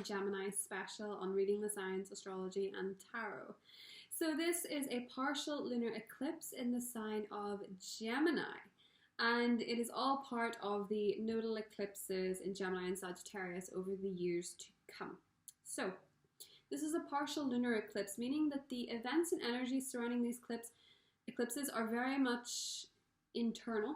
Gemini special on reading the signs, astrology and tarot. So this is a partial lunar eclipse in the sign of Gemini, and it is all part of the nodal eclipses in Gemini and Sagittarius over the years to come. So this is a partial lunar eclipse, meaning that the events and energies surrounding these eclipses are very much internal.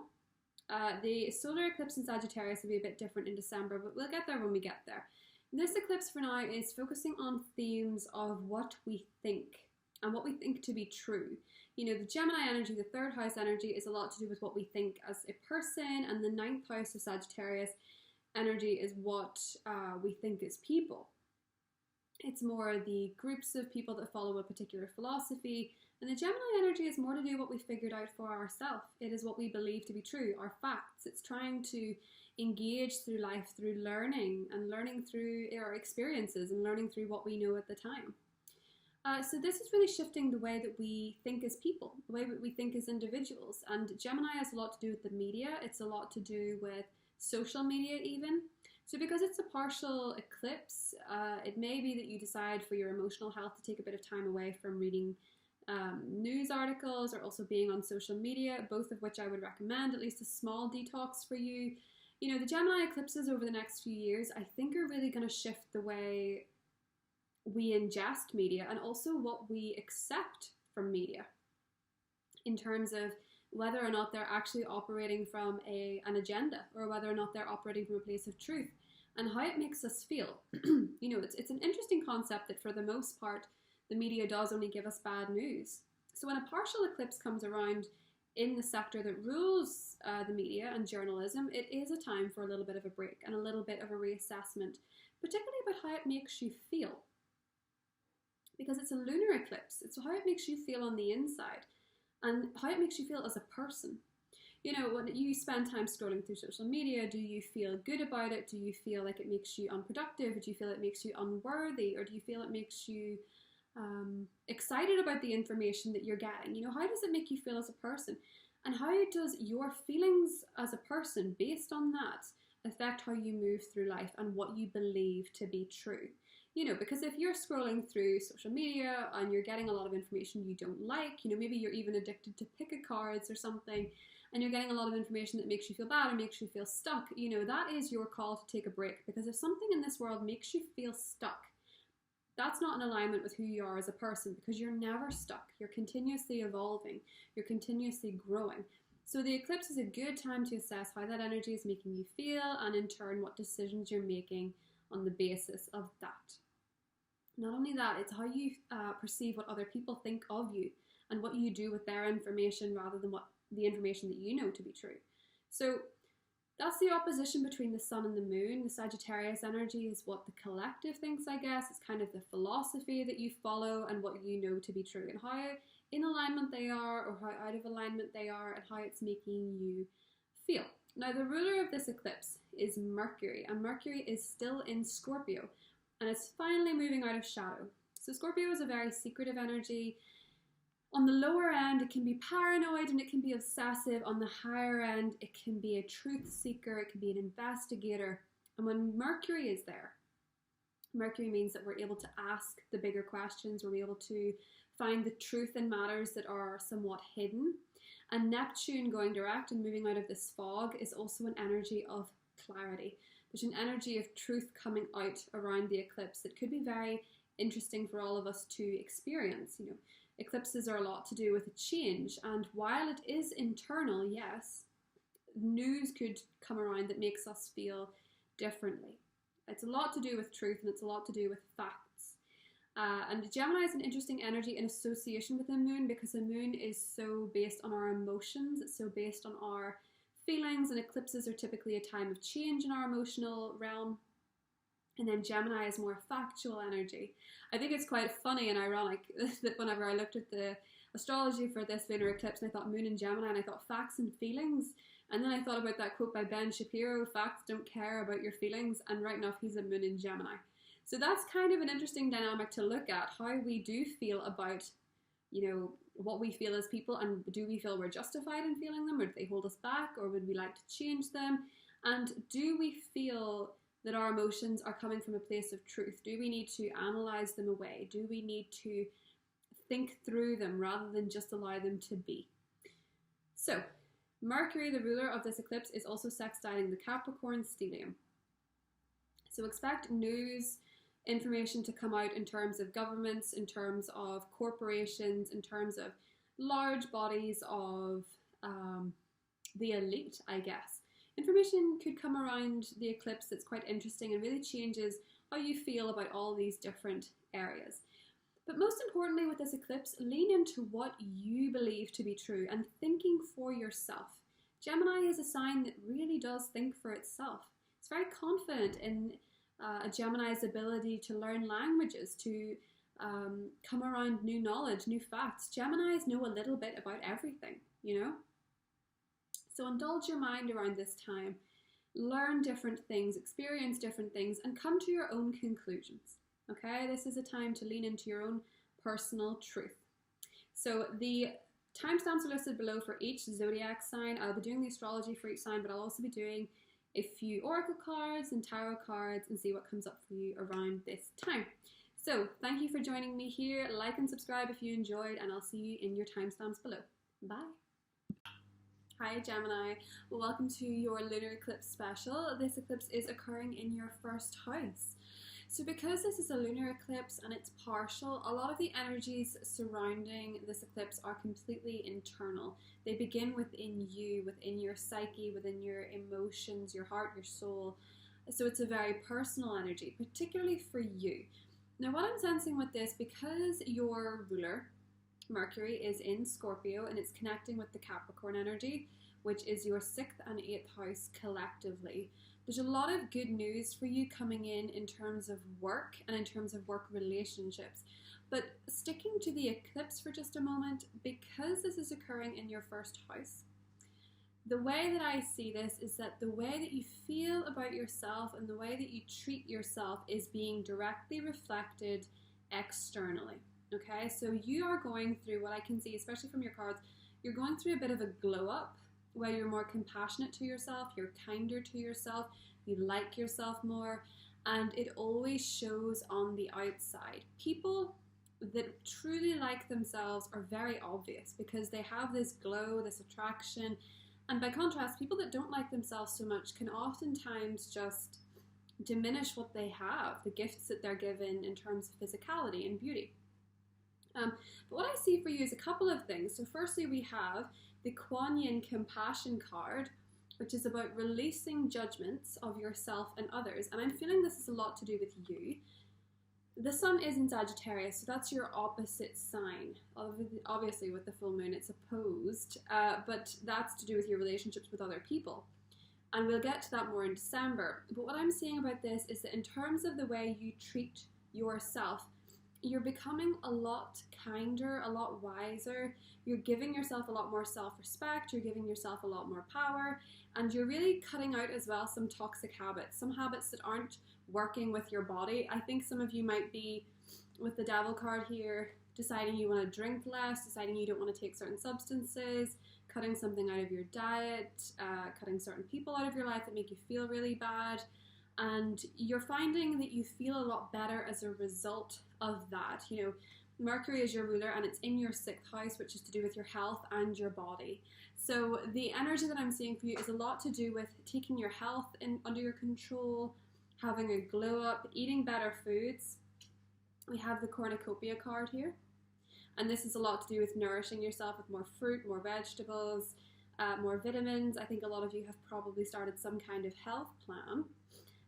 The solar eclipse in Sagittarius will be a bit different in December, but we'll get there when we get there. This eclipse for now is focusing on themes of what we think and what we think to be true. You know, the Gemini energy, the third house energy, is a lot to do with what we think as a person, and the ninth house of Sagittarius energy is what we think as people. It's more the groups of people that follow a particular philosophy, and the Gemini energy is more to do what we figured out for ourselves. It is what we believe to be true, our facts. It's trying to engage through life through learning, and learning through our experiences, and learning through what we know at the time. So this is really shifting the way that we think as people, the way that we think as individuals. And Gemini has a lot to do with the media. It's a lot to do with social media even. So because it's a partial eclipse, it may be that you decide for your emotional health to take a bit of time away from reading news articles or also being on social media, both of which I would recommend, at least a small detox for you. You know, the Gemini eclipses over the next few years, I think, are really going to shift the way we ingest media and also what we accept from media in terms of whether or not they're actually operating from an agenda, or whether or not they're operating from a place of truth, and how it makes us feel. You know, it's an interesting concept that for the most part, the media does only give us bad news. So when a partial eclipse comes around in the sector that rules the media and journalism, it is a time for a little bit of a break and a little bit of a reassessment, particularly about how it makes you feel. Because it's a lunar eclipse, it's how it makes you feel on the inside and how it makes you feel as a person. You know, when you spend time scrolling through social media, do you feel good about it? Do you feel like it makes you unproductive? Do you feel it makes you unworthy? Or do you feel it makes you excited about the information that you're getting? You know, how does it make you feel as a person? And how does your feelings as a person based on that affect how you move through life and what you believe to be true? You know, because if you're scrolling through social media and you're getting a lot of information you don't like, you know, maybe you're even addicted to pick-a cards or something, and you're getting a lot of information that makes you feel bad or makes you feel stuck, you know, that is your call to take a break. Because if something in this world makes you feel stuck, that's not in alignment with who you are as a person, because you're never stuck. You're continuously evolving. You're continuously growing. So the eclipse is a good time to assess how that energy is making you feel, and in turn what decisions you're making on the basis of that. Not only that, it's how you perceive what other people think of you and what you do with their information rather than what the information that you know to be true. So that's the opposition between the sun and the moon. The Sagittarius energy is what the collective thinks, I guess. It's kind of the philosophy that you follow and what you know to be true, and how in alignment they are or how out of alignment they are, and how it's making you feel. Now, the ruler of this eclipse is Mercury, and Mercury is still in Scorpio, and it's finally moving out of shadow. So Scorpio is a very secretive energy. On the lower end, it can be paranoid and it can be obsessive. On the higher end, it can be a truth seeker, it can be an investigator. And when Mercury is there, Mercury means that we're able to ask the bigger questions, we're able to find the truth in matters that are somewhat hidden. And Neptune going direct and moving out of this fog is also an energy of clarity. There's an energy of truth coming out around the eclipse that could be very interesting for all of us to experience. You know, eclipses are a lot to do with a change, and while it is internal, yes, news could come around that makes us feel differently. It's a lot to do with truth, and it's a lot to do with facts. And Gemini is an interesting energy in association with the moon, because the moon is so based on our emotions, it's so based on our feelings, and eclipses are typically a time of change in our emotional realm. And then Gemini is more factual energy. I think it's quite funny and ironic that whenever I looked at the astrology for this lunar eclipse, and I thought moon and Gemini, and I thought facts and feelings, and then I thought about that quote by Ben Shapiro, facts don't care about your feelings, and right enough he's a moon in Gemini. So that's kind of an interesting dynamic to look at, how we do feel about, you know, what we feel as people, and do we feel we're justified in feeling them, or do they hold us back, or would we like to change them? And do we feel that our emotions are coming from a place of truth? Do we need to analyze them away? Do we need to think through them rather than just allow them to be? So, Mercury, the ruler of this eclipse, is also sextiling the Capricorn stellium. So expect news, information to come out in terms of governments, in terms of corporations, in terms of large bodies of the elite, I guess. Information could come around the eclipse that's quite interesting and really changes how you feel about all these different areas. But most importantly with this eclipse, lean into what you believe to be true and thinking for yourself. Gemini is a sign that really does think for itself. It's very confident in a Gemini's ability to learn languages, to come around new knowledge, new facts. Geminis know a little bit about everything, you know? So indulge your mind around this time, learn different things, experience different things, and come to your own conclusions. Okay, this is a time to lean into your own personal truth. So the timestamps are listed below for each zodiac sign. I'll be doing the astrology for each sign, but I'll also be doing a few oracle cards and tarot cards and see what comes up for you around this time. So thank you for joining me here. Like and subscribe if you enjoyed, and I'll see you in your timestamps below. Bye. Hi Gemini, welcome to your lunar eclipse special. This eclipse is occurring in your first house. So because this is a lunar eclipse and it's partial, a lot of the energies surrounding this eclipse are completely internal. They begin within you, within your psyche, within your emotions, your heart, your soul. So it's a very personal energy, particularly for you. Now what I'm sensing with this, because your ruler, Mercury, is in Scorpio and it's connecting with the Capricorn energy, which is your 6th and 8th house collectively, there's a lot of good news for you coming in terms of work and in terms of work relationships. But sticking to the eclipse for just a moment, because this is occurring in your first house, the way that I see this is that the way that you feel about yourself and the way that you treat yourself is being directly reflected externally. Okay, so you are going through, what I can see, especially from your cards, you're going through a bit of a glow up where you're more compassionate to yourself, you're kinder to yourself, you like yourself more, and it always shows on the outside. People that truly like themselves are very obvious because they have this glow, this attraction, and by contrast, people that don't like themselves so much can oftentimes just diminish what they have, the gifts that they're given in terms of physicality and beauty. But what I see for you is a couple of things. So firstly, we have the Kuan Yin Compassion card, which is about releasing judgments of yourself and others. And I'm feeling this is a lot to do with you. The sun is in Sagittarius, so that's your opposite sign. Obviously, with the full moon, it's opposed, but that's to do with your relationships with other people. And we'll get to that more in December. But what I'm seeing about this is that in terms of the way you treat yourself, you're becoming a lot kinder, a lot wiser. You're giving yourself a lot more self-respect. You're giving yourself a lot more power. And you're really cutting out as well some toxic habits, some habits that aren't working with your body. I think some of you might be, with the Devil card here, deciding you want to drink less, deciding you don't want to take certain substances, cutting something out of your diet, cutting certain people out of your life that make you feel really bad. And you're finding that you feel a lot better as a result of that. You know, Mercury is your ruler and it's in your 6th house, which is to do with your health and your body. So the energy that I'm seeing for you is a lot to do with taking your health under your control, having a glow up, eating better foods. We have the cornucopia card here. And this is a lot to do with nourishing yourself with more fruit, more vegetables, more vitamins. I think a lot of you have probably started some kind of health plan.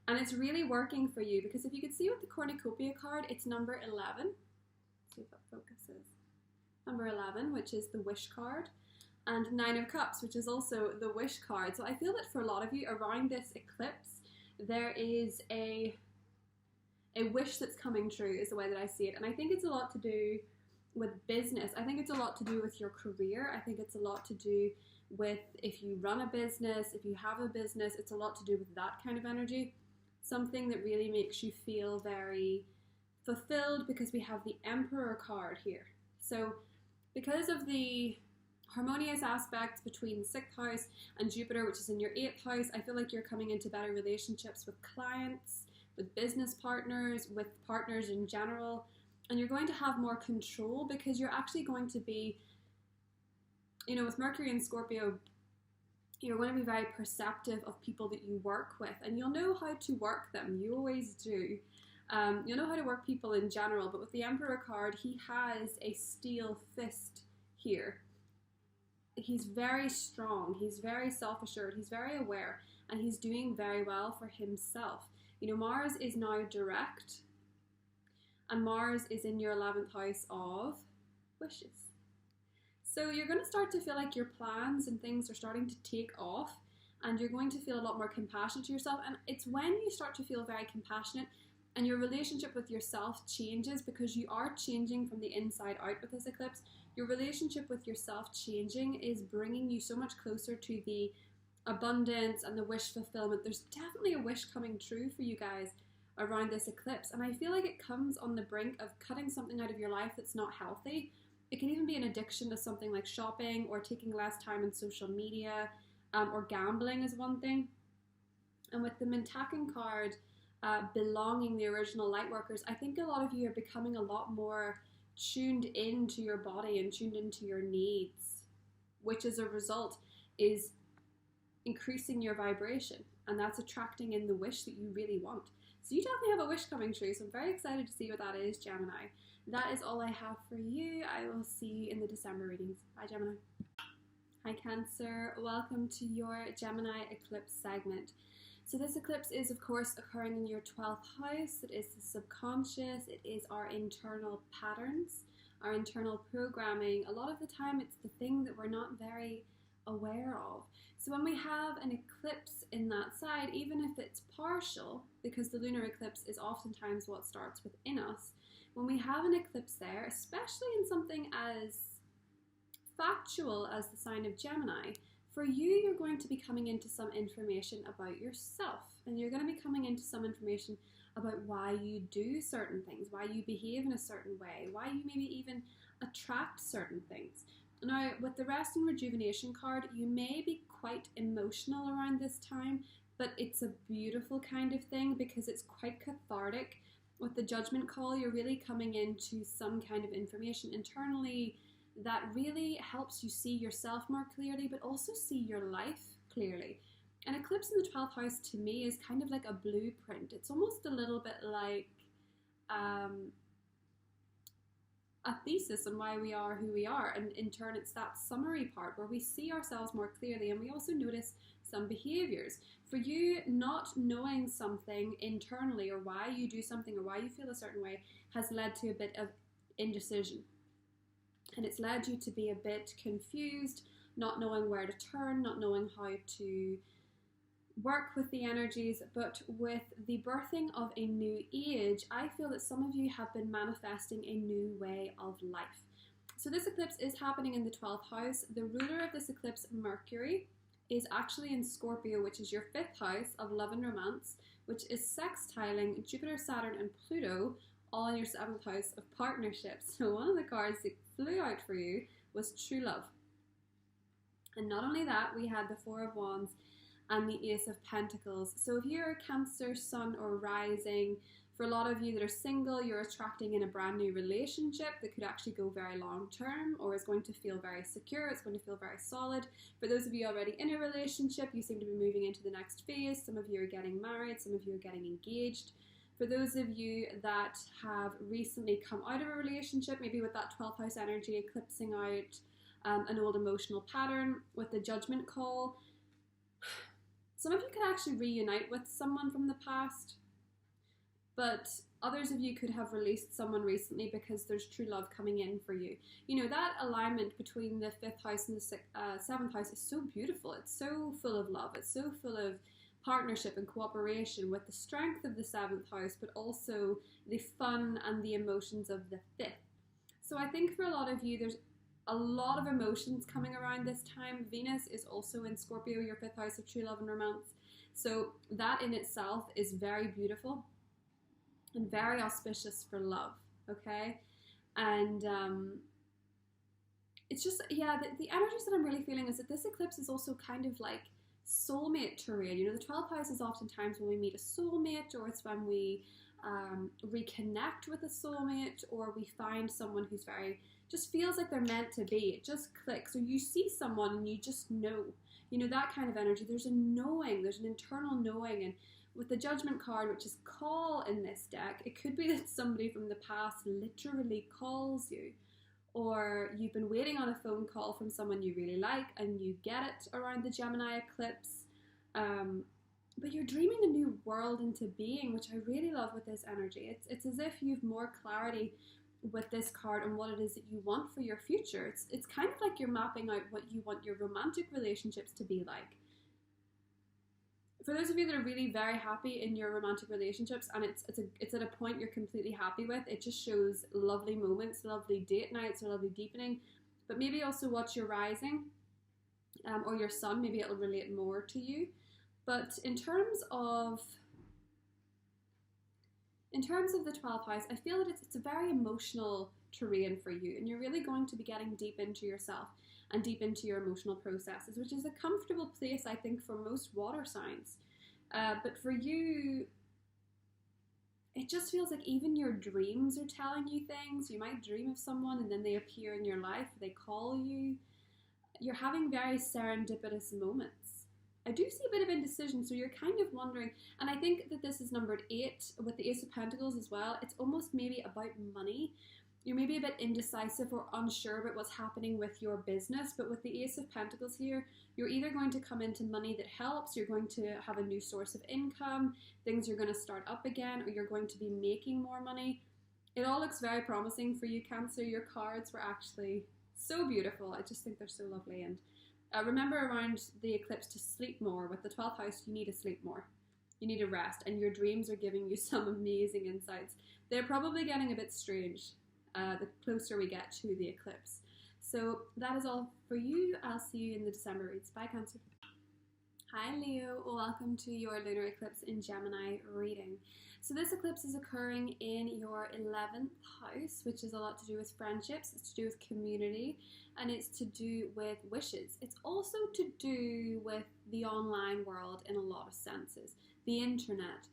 And it's really working for you because if you could see with the cornucopia card, it's number 11. Let's see if that focuses. Number 11, which is the wish card, and 9 of Cups, which is also the wish card. So I feel that for a lot of you around this eclipse, there is a wish that's coming true is the way that I see it. And I think it's a lot to do with business. I think it's a lot to do with your career. I think it's a lot to do with if you run a business, if you have a business, it's a lot to do with that kind of energy. Something that really makes you feel very fulfilled because we have the Emperor card here. So because of the harmonious aspects between the 6th house and Jupiter, which is in your 8th house. I feel like you're coming into better relationships with clients, with business partners, with partners in general, and you're going to have more control because you're actually going to be, you know, with Mercury and Scorpio, you're going to be very perceptive of people that you work with, and you'll know how to work them. You always do. You'll know how to work people in general, but with the Emperor card, he has a steel fist here. He's very strong, he's very self-assured, he's very aware, and he's doing very well for himself. You know, Mars is now direct, and Mars is in your 11th house of wishes. So you're going to start to feel like your plans and things are starting to take off, and you're going to feel a lot more compassionate to yourself. And it's when you start to feel very compassionate and your relationship with yourself changes, because you are changing from the inside out with this eclipse. Your relationship with yourself changing is bringing you so much closer to the abundance and the wish fulfillment. There's definitely a wish coming true for you guys around this eclipse, and I feel like it comes on the brink of cutting something out of your life that's not healthy. It can even be an addiction to something like shopping or taking less time on social media, or gambling is one thing. And with the Mentakin card, belonging, the original light workers, I think a lot of you are becoming a lot more tuned into your body and tuned into your needs, which as a result is increasing your vibration, and that's attracting in the wish that you really want. So you definitely have a wish coming true, so I'm very excited to see what that is, Gemini. That is all I have for you. I will see you in the December readings. Bye, Gemini. Hi, Cancer. Welcome to your Gemini eclipse segment. So this eclipse is, of course, occurring in your 12th house. It is the subconscious. It is our internal patterns, our internal programming. A lot of the time, it's the thing that we're not very aware of. So when we have an eclipse in that side, even if it's partial, because the lunar eclipse is oftentimes what starts within us, when we have an eclipse there, especially in something as factual as the sign of Gemini, for you, you're going to be coming into some information about yourself, and you're going to be coming into some information about why you do certain things, why you behave in a certain way, why you maybe even attract certain things. Now, with the Rest and Rejuvenation card, you may be quite emotional around this time, but it's a beautiful kind of thing because it's quite cathartic. With the Judgment call, you're really coming into some kind of information internally that really helps you see yourself more clearly, but also see your life clearly. An eclipse in the 12th house to me is kind of like a blueprint. It's almost a little bit like a thesis on why we are who we are, and in turn it's that summary part where we see ourselves more clearly, and we also notice some behaviors. For you, not knowing something internally, or why you do something, or why you feel a certain way, has led to a bit of indecision. And it's led you to be a bit confused, not knowing where to turn, not knowing how to work with the energies. But with the birthing of a new age, I feel that some of you have been manifesting a new way of life. So this eclipse is happening in the 12th house. The ruler of this eclipse, Mercury, is actually in Scorpio, which is your 5th house of love and romance, which is sextiling Jupiter, Saturn, and Pluto, all in your 7th house of partnerships. So one of the cards that flew out for you was true love. And not only that, we had the Four of Wands and the Ace of Pentacles. So if you're a Cancer, Sun, or Rising, for a lot of you that are single, you're attracting in a brand new relationship that could actually go very long term, or is going to feel very secure, it's going to feel very solid. For those of you already in a relationship, you seem to be moving into the next phase. Some of you are getting married, some of you are getting engaged. For those of you that have recently come out of a relationship, maybe with that 12th house energy eclipsing out an old emotional pattern, with the Judgment call, some of you could actually reunite with someone from the past, but others of you could have released someone recently because there's true love coming in for you. You know, that alignment between the 5th house and the 7th house is so beautiful. It's so full of love. It's so full of partnership and cooperation, with the strength of the 7th house, but also the fun and the emotions of the 5th. So I think for a lot of you, there's a lot of emotions coming around this time. Venus is also in Scorpio, your 5th house of true love and romance. So that in itself is very beautiful and very auspicious for love, okay? And it's just, yeah, the energies that I'm really feeling is that this eclipse is also kind of like soulmate terrain. You know, the 12th house is oftentimes when we meet a soulmate, or it's when we reconnect with a soulmate, or we find someone who's very, just feels like they're meant to be. It just clicks. Or you see someone and you just know. You know, that kind of energy. There's a knowing, there's an internal knowing. And with the Judgment card, which is call in this deck, it could be that somebody from the past literally calls you. Or you've been waiting on a phone call from someone you really like and you get it around the Gemini eclipse. But you're dreaming a new world into being, which I really love with this energy. It's as if you've more clarity with this card on what it is that you want for your future. It's kind of like you're mapping out what you want your romantic relationships to be like. For those of you that are really very happy in your romantic relationships, and it's at a point you're completely happy with, it just shows lovely moments, lovely date nights, or lovely deepening. But maybe also watch your rising or your sun. Maybe it'll relate more to you. But in terms of the 12th house, I feel that it's a very emotional terrain for you, and you're really going to be getting deep into yourself and deep into your emotional processes, which is a comfortable place, I think, for most water signs. But for you, it just feels like even your dreams are telling you things. You might dream of someone and then they appear in your life, they call you. You're having very serendipitous moments. I do see a bit of indecision, so you're kind of wondering, and I think that this is numbered 8 with the Ace of Pentacles as well. It's almost maybe about money. You're maybe a bit indecisive or unsure about what's happening with your business, but with the Ace of Pentacles here, you're either going to come into money that helps, you're going to have a new source of income, things are going to start up again, or you're going to be making more money. It all looks very promising for you, Cancer. Your cards were actually so beautiful. I just think they're so lovely. And remember around the eclipse to sleep more. With the 12th house, you need to sleep more. You need to rest, and your dreams are giving you some amazing insights. They're probably getting a bit strange the closer we get to the eclipse. So that is all for you. I'll see you in the December reads. Bye, Cancer. Hi, Leo. Welcome to your lunar eclipse in Gemini reading. So this eclipse is occurring in your 11th house, which is a lot to do with friendships. It's to do with community, and it's to do with wishes. It's also to do with the online world in a lot of senses. The internet.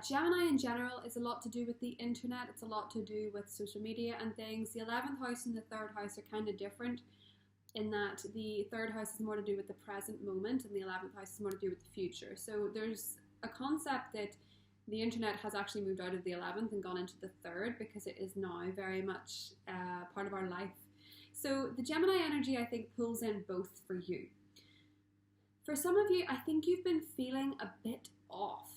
Gemini in general is a lot to do with the internet. It's a lot to do with social media and things. The 11th house and the 3rd house are kind of different in that the 3rd house is more to do with the present moment and the 11th house is more to do with the future. So there's a concept that the internet has actually moved out of the 11th and gone into the 3rd because it is now very much part of our life. So the Gemini energy, I think, pulls in both for you. For some of you, I think you've been feeling a bit off.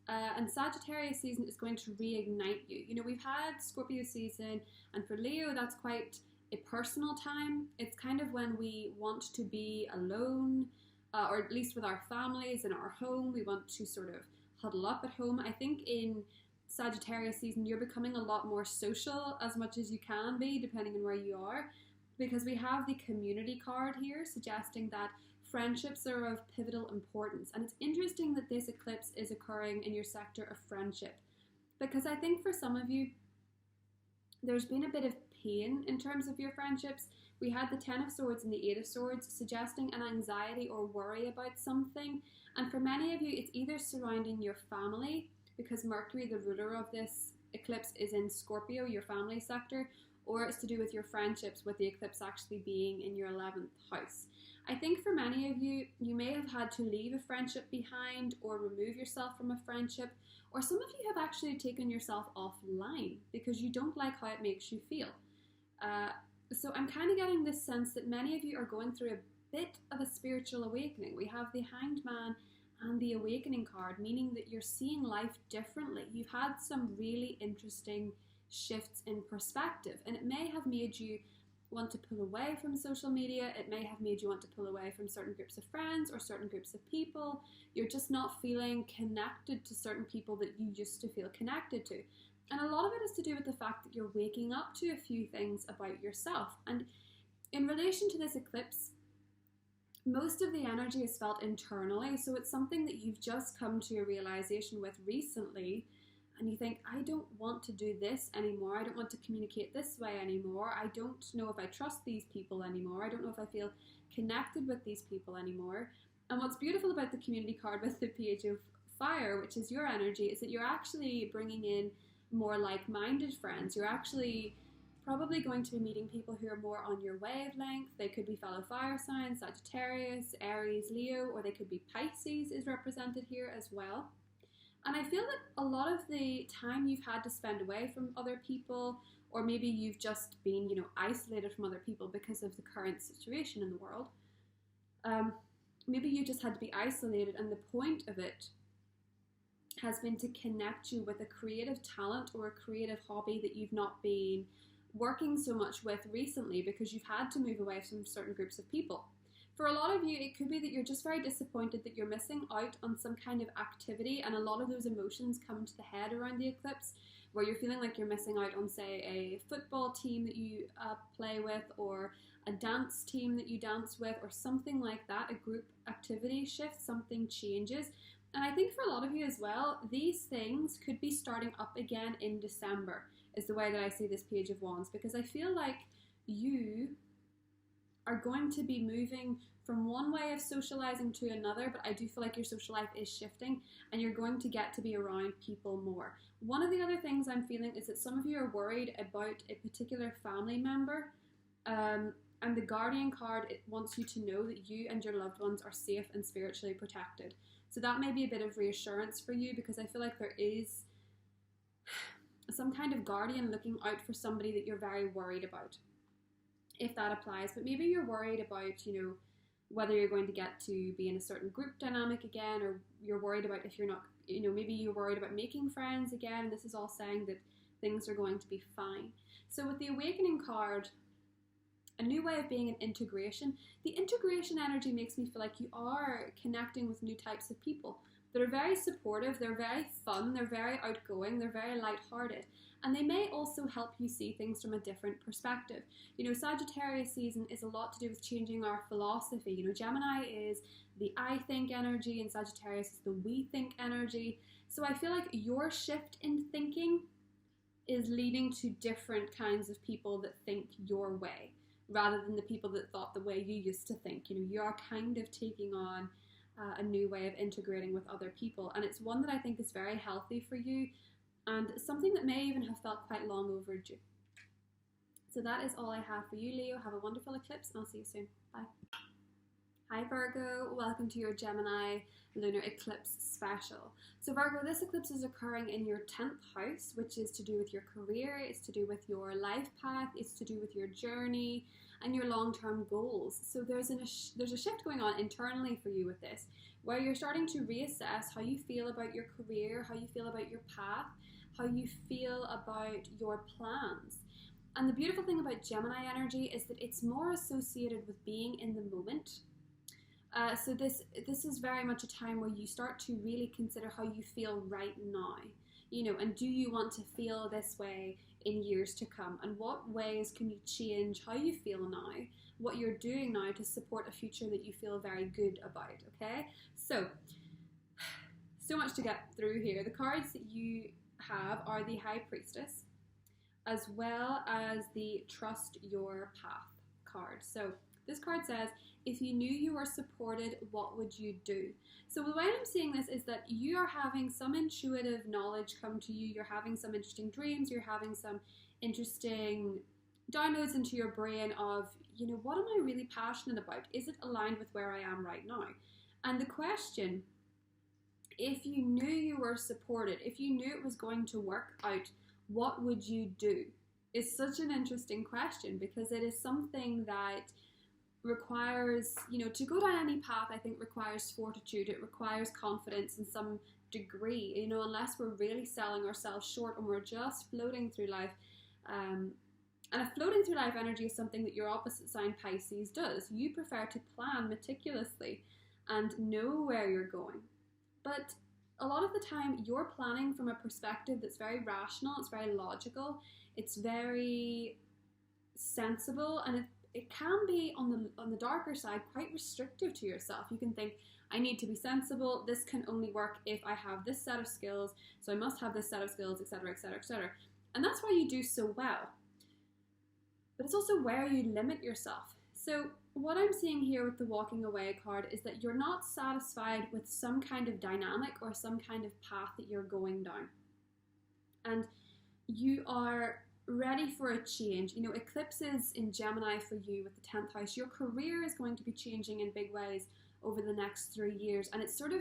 And Sagittarius season is going to reignite you. You know, we've had Scorpio season, and for Leo, that's quite a personal time. It's kind of when we want to be alone, or at least with our families in our home. We want to sort of huddle up at home. I think in Sagittarius season, you're becoming a lot more social as much as you can be, depending on where you are, because we have the community card here suggesting that friendships are of pivotal importance. And it's interesting that this eclipse is occurring in your sector of friendship, because I think for some of you, there's been a bit of pain in terms of your friendships. We had the 10 of Swords and the 8 of Swords suggesting an anxiety or worry about something. And for many of you, it's either surrounding your family, because Mercury, the ruler of this eclipse, is in Scorpio, your family sector, or it's to do with your friendships, with the eclipse actually being in your 11th house. I think for many of you, you may have had to leave a friendship behind or remove yourself from a friendship, or some of you have actually taken yourself offline because you don't like how it makes you feel. So I'm kind of getting this sense that many of you are going through a bit of a spiritual awakening. We have the Hanged Man and the Awakening card, meaning that you're seeing life differently. You've had some really interesting shifts in perspective, and it may have made you want to pull away from social media. It may have made you want to pull away from certain groups of friends or certain groups of people. You're just not feeling connected to certain people that you used to feel connected to. And a lot of it is to do with the fact that you're waking up to a few things about yourself. And in relation to this eclipse, most of the energy is felt internally, so it's something that you've just come to a realization with recently. and you think, I don't want to do this anymore, I don't want to communicate this way anymore, I don't know if I trust these people anymore, I don't know if I feel connected with these people anymore. And what's beautiful about the community card with the Page of Fire, which is your energy, is that you're actually bringing in more like-minded friends. You're actually probably going to be meeting people who are more on your wavelength. They could be fellow fire signs, Sagittarius, Aries, Leo, or they could be Pisces is represented here as well. And I feel that a lot of the time you've had to spend away from other people, or maybe you've just been, isolated from other people because of the current situation in the world. Maybe you just had to be isolated, and the point of it has been to connect you with a creative talent or a creative hobby that you've not been working so much with recently because you've had to move away from certain groups of people. For a lot of you, it could be that you're just very disappointed that you're missing out on some kind of activity, and a lot of those emotions come to the head around the eclipse, where you're feeling like you're missing out on, say, a football team that you play with, or a dance team that you dance with, or something like that. A group activity shifts, something changes. And I think for a lot of you as well, these things could be starting up again in December, is the way that I see this Page of Wands, because I feel like you are going to be moving from one way of socializing to another, but I do feel like your social life is shifting and you're going to get to be around people more. One of the other things I'm feeling is that some of you are worried about a particular family member, and the Guardian card, it wants you to know that you and your loved ones are safe and spiritually protected. So that may be a bit of reassurance for you, because I feel like there is some kind of guardian looking out for somebody that you're very worried about, if that applies. But maybe you're worried about, whether you're going to get to be in a certain group dynamic again, or you're worried about if you're not, maybe you're worried about making friends again. And this is all saying that things are going to be fine. So with the Awakening card, a new way of being an integration. The integration energy makes me feel like you are connecting with new types of people that are very supportive, they're very fun, they're very outgoing, they're very lighthearted, and they may also help you see things from a different perspective. Sagittarius season is a lot to do with changing our philosophy. Gemini is the I think energy, and Sagittarius is the we think energy. So I feel like your shift in thinking is leading to different kinds of people that think your way, rather than the people that thought the way you used to think. You are kind of taking on a new way of integrating with other people, and it's one that I think is very healthy for you, and something that may even have felt quite long overdue. So that is all I have for you, Leo. Have a wonderful eclipse, and I'll see you soon. Bye. Hi Virgo, welcome to your Gemini Lunar Eclipse special. So Virgo, this eclipse is occurring in your 10th house, which is to do with your career, it's to do with your life path, it's to do with your journey and your long-term goals. So there's a shift going on internally for you with this, where you're starting to reassess how you feel about your career, how you feel about your path, how you feel about your plans. And the beautiful thing about Gemini energy is that it's more associated with being in the moment. So this is very much a time where you start to really consider how you feel right now, and do you want to feel this way in years to come, and what ways can you change how you feel now, what you're doing now to support a future that you feel very good about, okay? So much to get through here. The cards that you have are the High Priestess, as well as the Trust Your Path card. So this card says, if you knew you were supported, what would you do? So the way I'm seeing this is that you are having some intuitive knowledge come to you, you're having some interesting dreams, you're having some interesting downloads into your brain of, what am I really passionate about? Is it aligned with where I am right now? And the question, if you knew you were supported, if you knew it was going to work out, what would you do? Is such an interesting question, because it is something that requires, to go down any path, I think requires fortitude, it requires confidence in some degree, unless we're really selling ourselves short and we're just floating through life. And a floating through life energy is something that your opposite sign Pisces does. You prefer to plan meticulously and know where you're going. But a lot of the time you're planning from a perspective that's very rational, it's very logical, it's very sensible, and it can be on the darker side quite restrictive to yourself. You can think, I need to be sensible. This can only work if I have this set of skills. So I must have this set of skills, etc., etc., etc. And that's why you do so well. But it's also where you limit yourself. So what I'm seeing here with the walking away card is that you're not satisfied with some kind of dynamic or some kind of path that you're going down. And you are ready for a change. You know, eclipses in Gemini for you with the 10th house, your career is going to be changing in big ways over the next 3 years. And it's sort of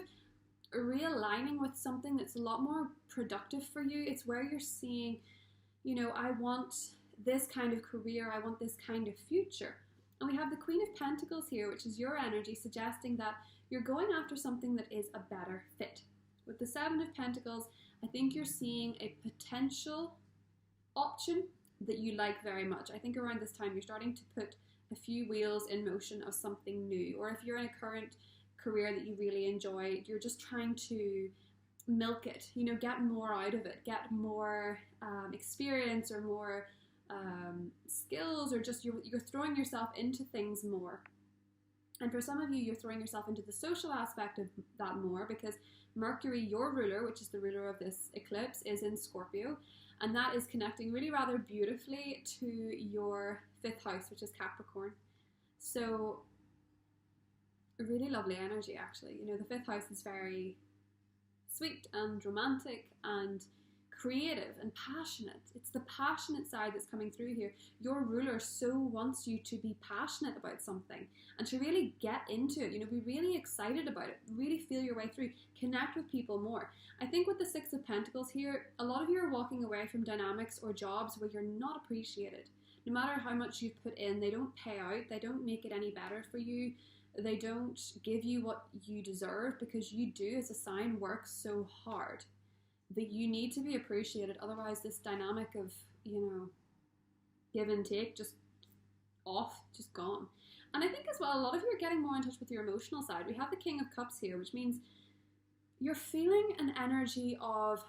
realigning with something that's a lot more productive for you. It's where you're seeing, you know, I want this kind of career, I want this kind of future. And we have the Queen of Pentacles here, which is your energy, suggesting that you're going after something that is a better fit. With the Seven of Pentacles, I think you're seeing a potential option that you like very much. I think around this time you're starting to put a few wheels in motion of something new. Or if you're in a current career that you really enjoy, you're just trying to milk it, you know, get more out of it, get more experience or more skills, or just you're throwing yourself into things more. And for some of you, you're throwing yourself into the social aspect of that more, because Mercury, your ruler, which is the ruler of this eclipse, is in Scorpio, and that is connecting really rather beautifully to your 5th house, which is Capricorn. So a really lovely energy, actually. You know, the 5th house is very sweet and romantic and creative and passionate. It's the passionate side that's coming through here. Your ruler so wants you to be passionate about something and to really get into it, you know, be really excited about it, really feel your way through, connect with people more. I think with the 6 of Pentacles here, a lot of you are walking away from dynamics or jobs where you're not appreciated. No matter how much you've put in, they don't pay out, they don't make it any better for you, they don't give you what you deserve, because you do, as a sign, work so hard that you need to be appreciated. Otherwise this dynamic of, you know, give and take, just off, just gone. And I think as well, a lot of you are getting more in touch with your emotional side. We have the King of Cups here, which means you're feeling an energy of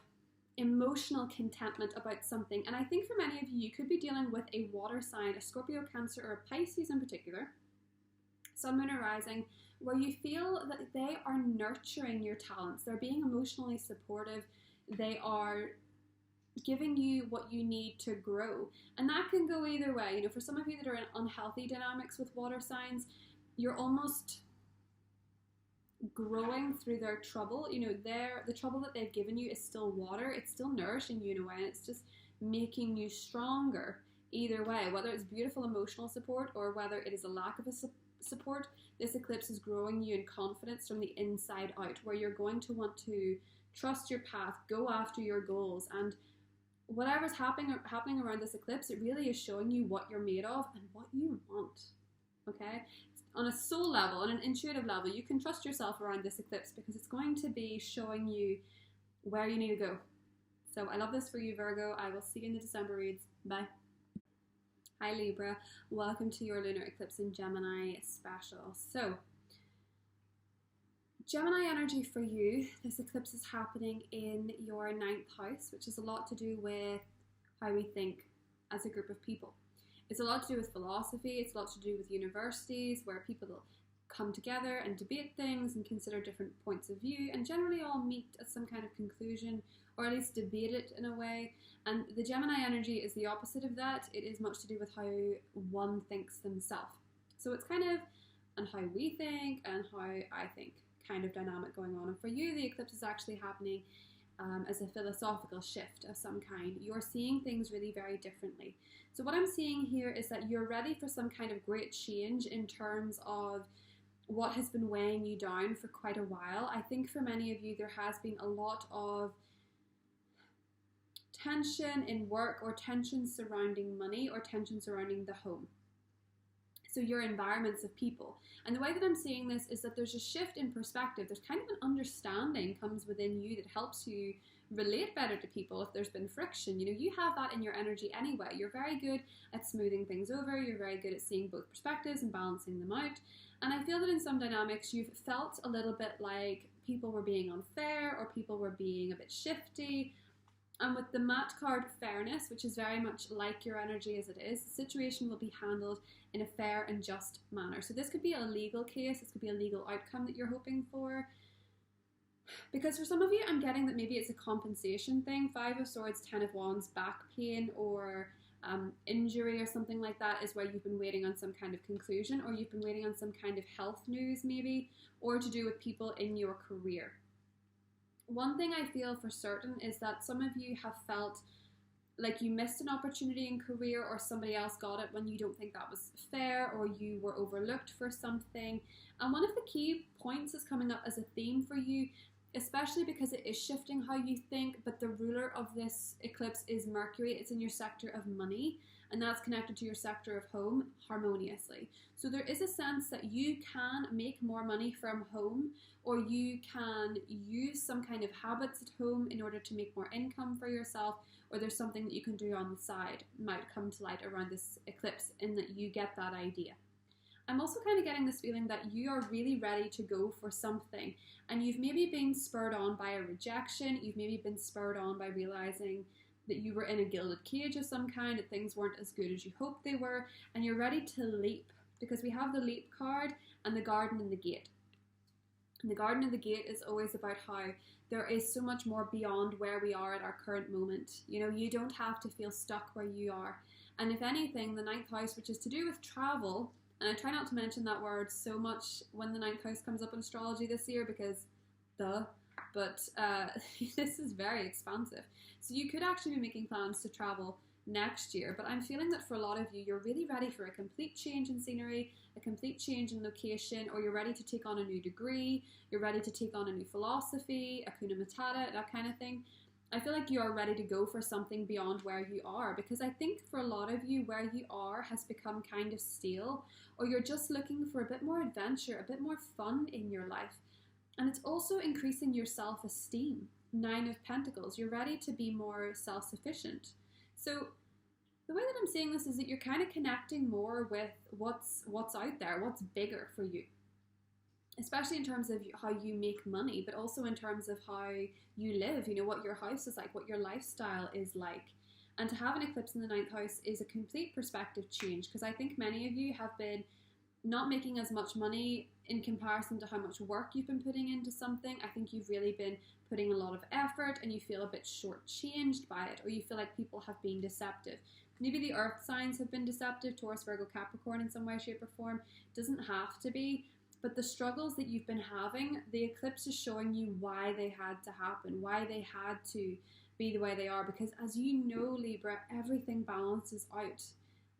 emotional contentment about something. And I think for many of you, you could be dealing with a water sign, a Scorpio, Cancer, or a Pisces in particular, Sun, Moon, or Rising, where you feel that they are nurturing your talents. They're being emotionally supportive. They are giving you what you need to grow. And that can go either way. You know, for some of you that are in unhealthy dynamics with water signs, you're almost growing through their trouble. You know, the trouble that they've given you is still water. It's still nourishing you in a way, and it's just making you stronger either way. Whether it's beautiful emotional support or whether it is a lack of a support, this eclipse is growing you in confidence from the inside out, where you're going to want to trust your path, go after your goals, and whatever's happening around this eclipse, it really is showing you what you're made of and what you want, okay? On a soul level, on an intuitive level, you can trust yourself around this eclipse because it's going to be showing you where you need to go. So I love this for you, Virgo. I will see you in the December reads. Bye. Hi, Libra. Welcome to your Lunar Eclipse in Gemini special. So, Gemini energy for you, this eclipse is happening in your 9th house, which is a lot to do with how we think as a group of people. It's a lot to do with philosophy, it's a lot to do with universities, where people come together and debate things and consider different points of view, and generally all meet at some kind of conclusion, or at least debate it in a way. And the Gemini energy is the opposite of that. It is much to do with how one thinks themselves. So it's kind of on how we think and how I think kind of dynamic going on. And for you, the eclipse is actually happening as a philosophical shift of some kind. You're seeing things really very differently. So what I'm seeing here is that you're ready for some kind of great change in terms of what has been weighing you down for quite a while. I think for many of you, there has been a lot of tension in work, or tension surrounding money, or tension surrounding the home. So your environments of people. And the way that I'm seeing this is that there's a shift in perspective. There's kind of an understanding comes within you that helps you relate better to people if there's been friction. You know, you have that in your energy anyway. You're very good at smoothing things over. You're very good at seeing both perspectives and balancing them out. And I feel that in some dynamics, you've felt a little bit like people were being unfair, or people were being a bit shifty. And with the mat card fairness, which is very much like your energy as it is, the situation will be handled in a fair and just manner. So this could be a legal case, this could be a legal outcome that you're hoping for. Because for some of you, I'm getting that maybe it's a compensation thing. 5 of Swords, 10 of Wands, back pain or injury or something like that is where you've been waiting on some kind of conclusion, or you've been waiting on some kind of health news maybe, or to do with people in your career. One thing I feel for certain is that some of you have felt like you missed an opportunity in career, or somebody else got it when you don't think that was fair, or you were overlooked for something. And one of the key points is coming up as a theme for you, especially because it is shifting how you think, but the ruler of this eclipse is Mercury. It's in your sector of money, and that's connected to your sector of home harmoniously. So there is a sense that you can make more money from home, or you can use some kind of habits at home in order to make more income for yourself, or there's something that you can do on the side might come to light around this eclipse in that you get that idea. I'm also kind of getting this feeling that you are really ready to go for something, and you've maybe been spurred on by a rejection, you've maybe been spurred on by realizing that you were in a gilded cage of some kind, that things weren't as good as you hoped they were, and you're ready to leap, because we have the leap card and the garden and the gate. And the garden and the gate is always about how there is so much more beyond where we are at our current moment. You know, you don't have to feel stuck where you are. And if anything, the 9th house, which is to do with travel, and I try not to mention that word so much when the 9th house comes up in astrology this year because but this is very expansive. So you could actually be making plans to travel next year, but I'm feeling that for a lot of you, you're really ready for a complete change in scenery, a complete change in location, or you're ready to take on a new degree, you're ready to take on a new philosophy, Hakuna Matata, that kind of thing. I feel like you are ready to go for something beyond where you are, because I think for a lot of you, where you are has become kind of stale, or you're just looking for a bit more adventure, a bit more fun in your life. And it's also increasing your self-esteem. 9 of Pentacles, you're ready to be more self-sufficient. So the way that I'm saying this is that you're kind of connecting more with what's out there, what's bigger for you. Especially in terms of how you make money, but also in terms of how you live, you know, what your house is like, what your lifestyle is like. And to have an eclipse in the 9th house is a complete perspective change, because I think many of you have been not making as much money in comparison to how much work you've been putting into something. I think you've really been putting a lot of effort and you feel a bit shortchanged by it, or you feel like people have been deceptive. Maybe the earth signs have been deceptive, Taurus, Virgo, Capricorn in some way, shape or form. It doesn't have to be. But the struggles that you've been having, the eclipse is showing you why they had to happen, why they had to be the way they are. Because as you know, Libra, everything balances out.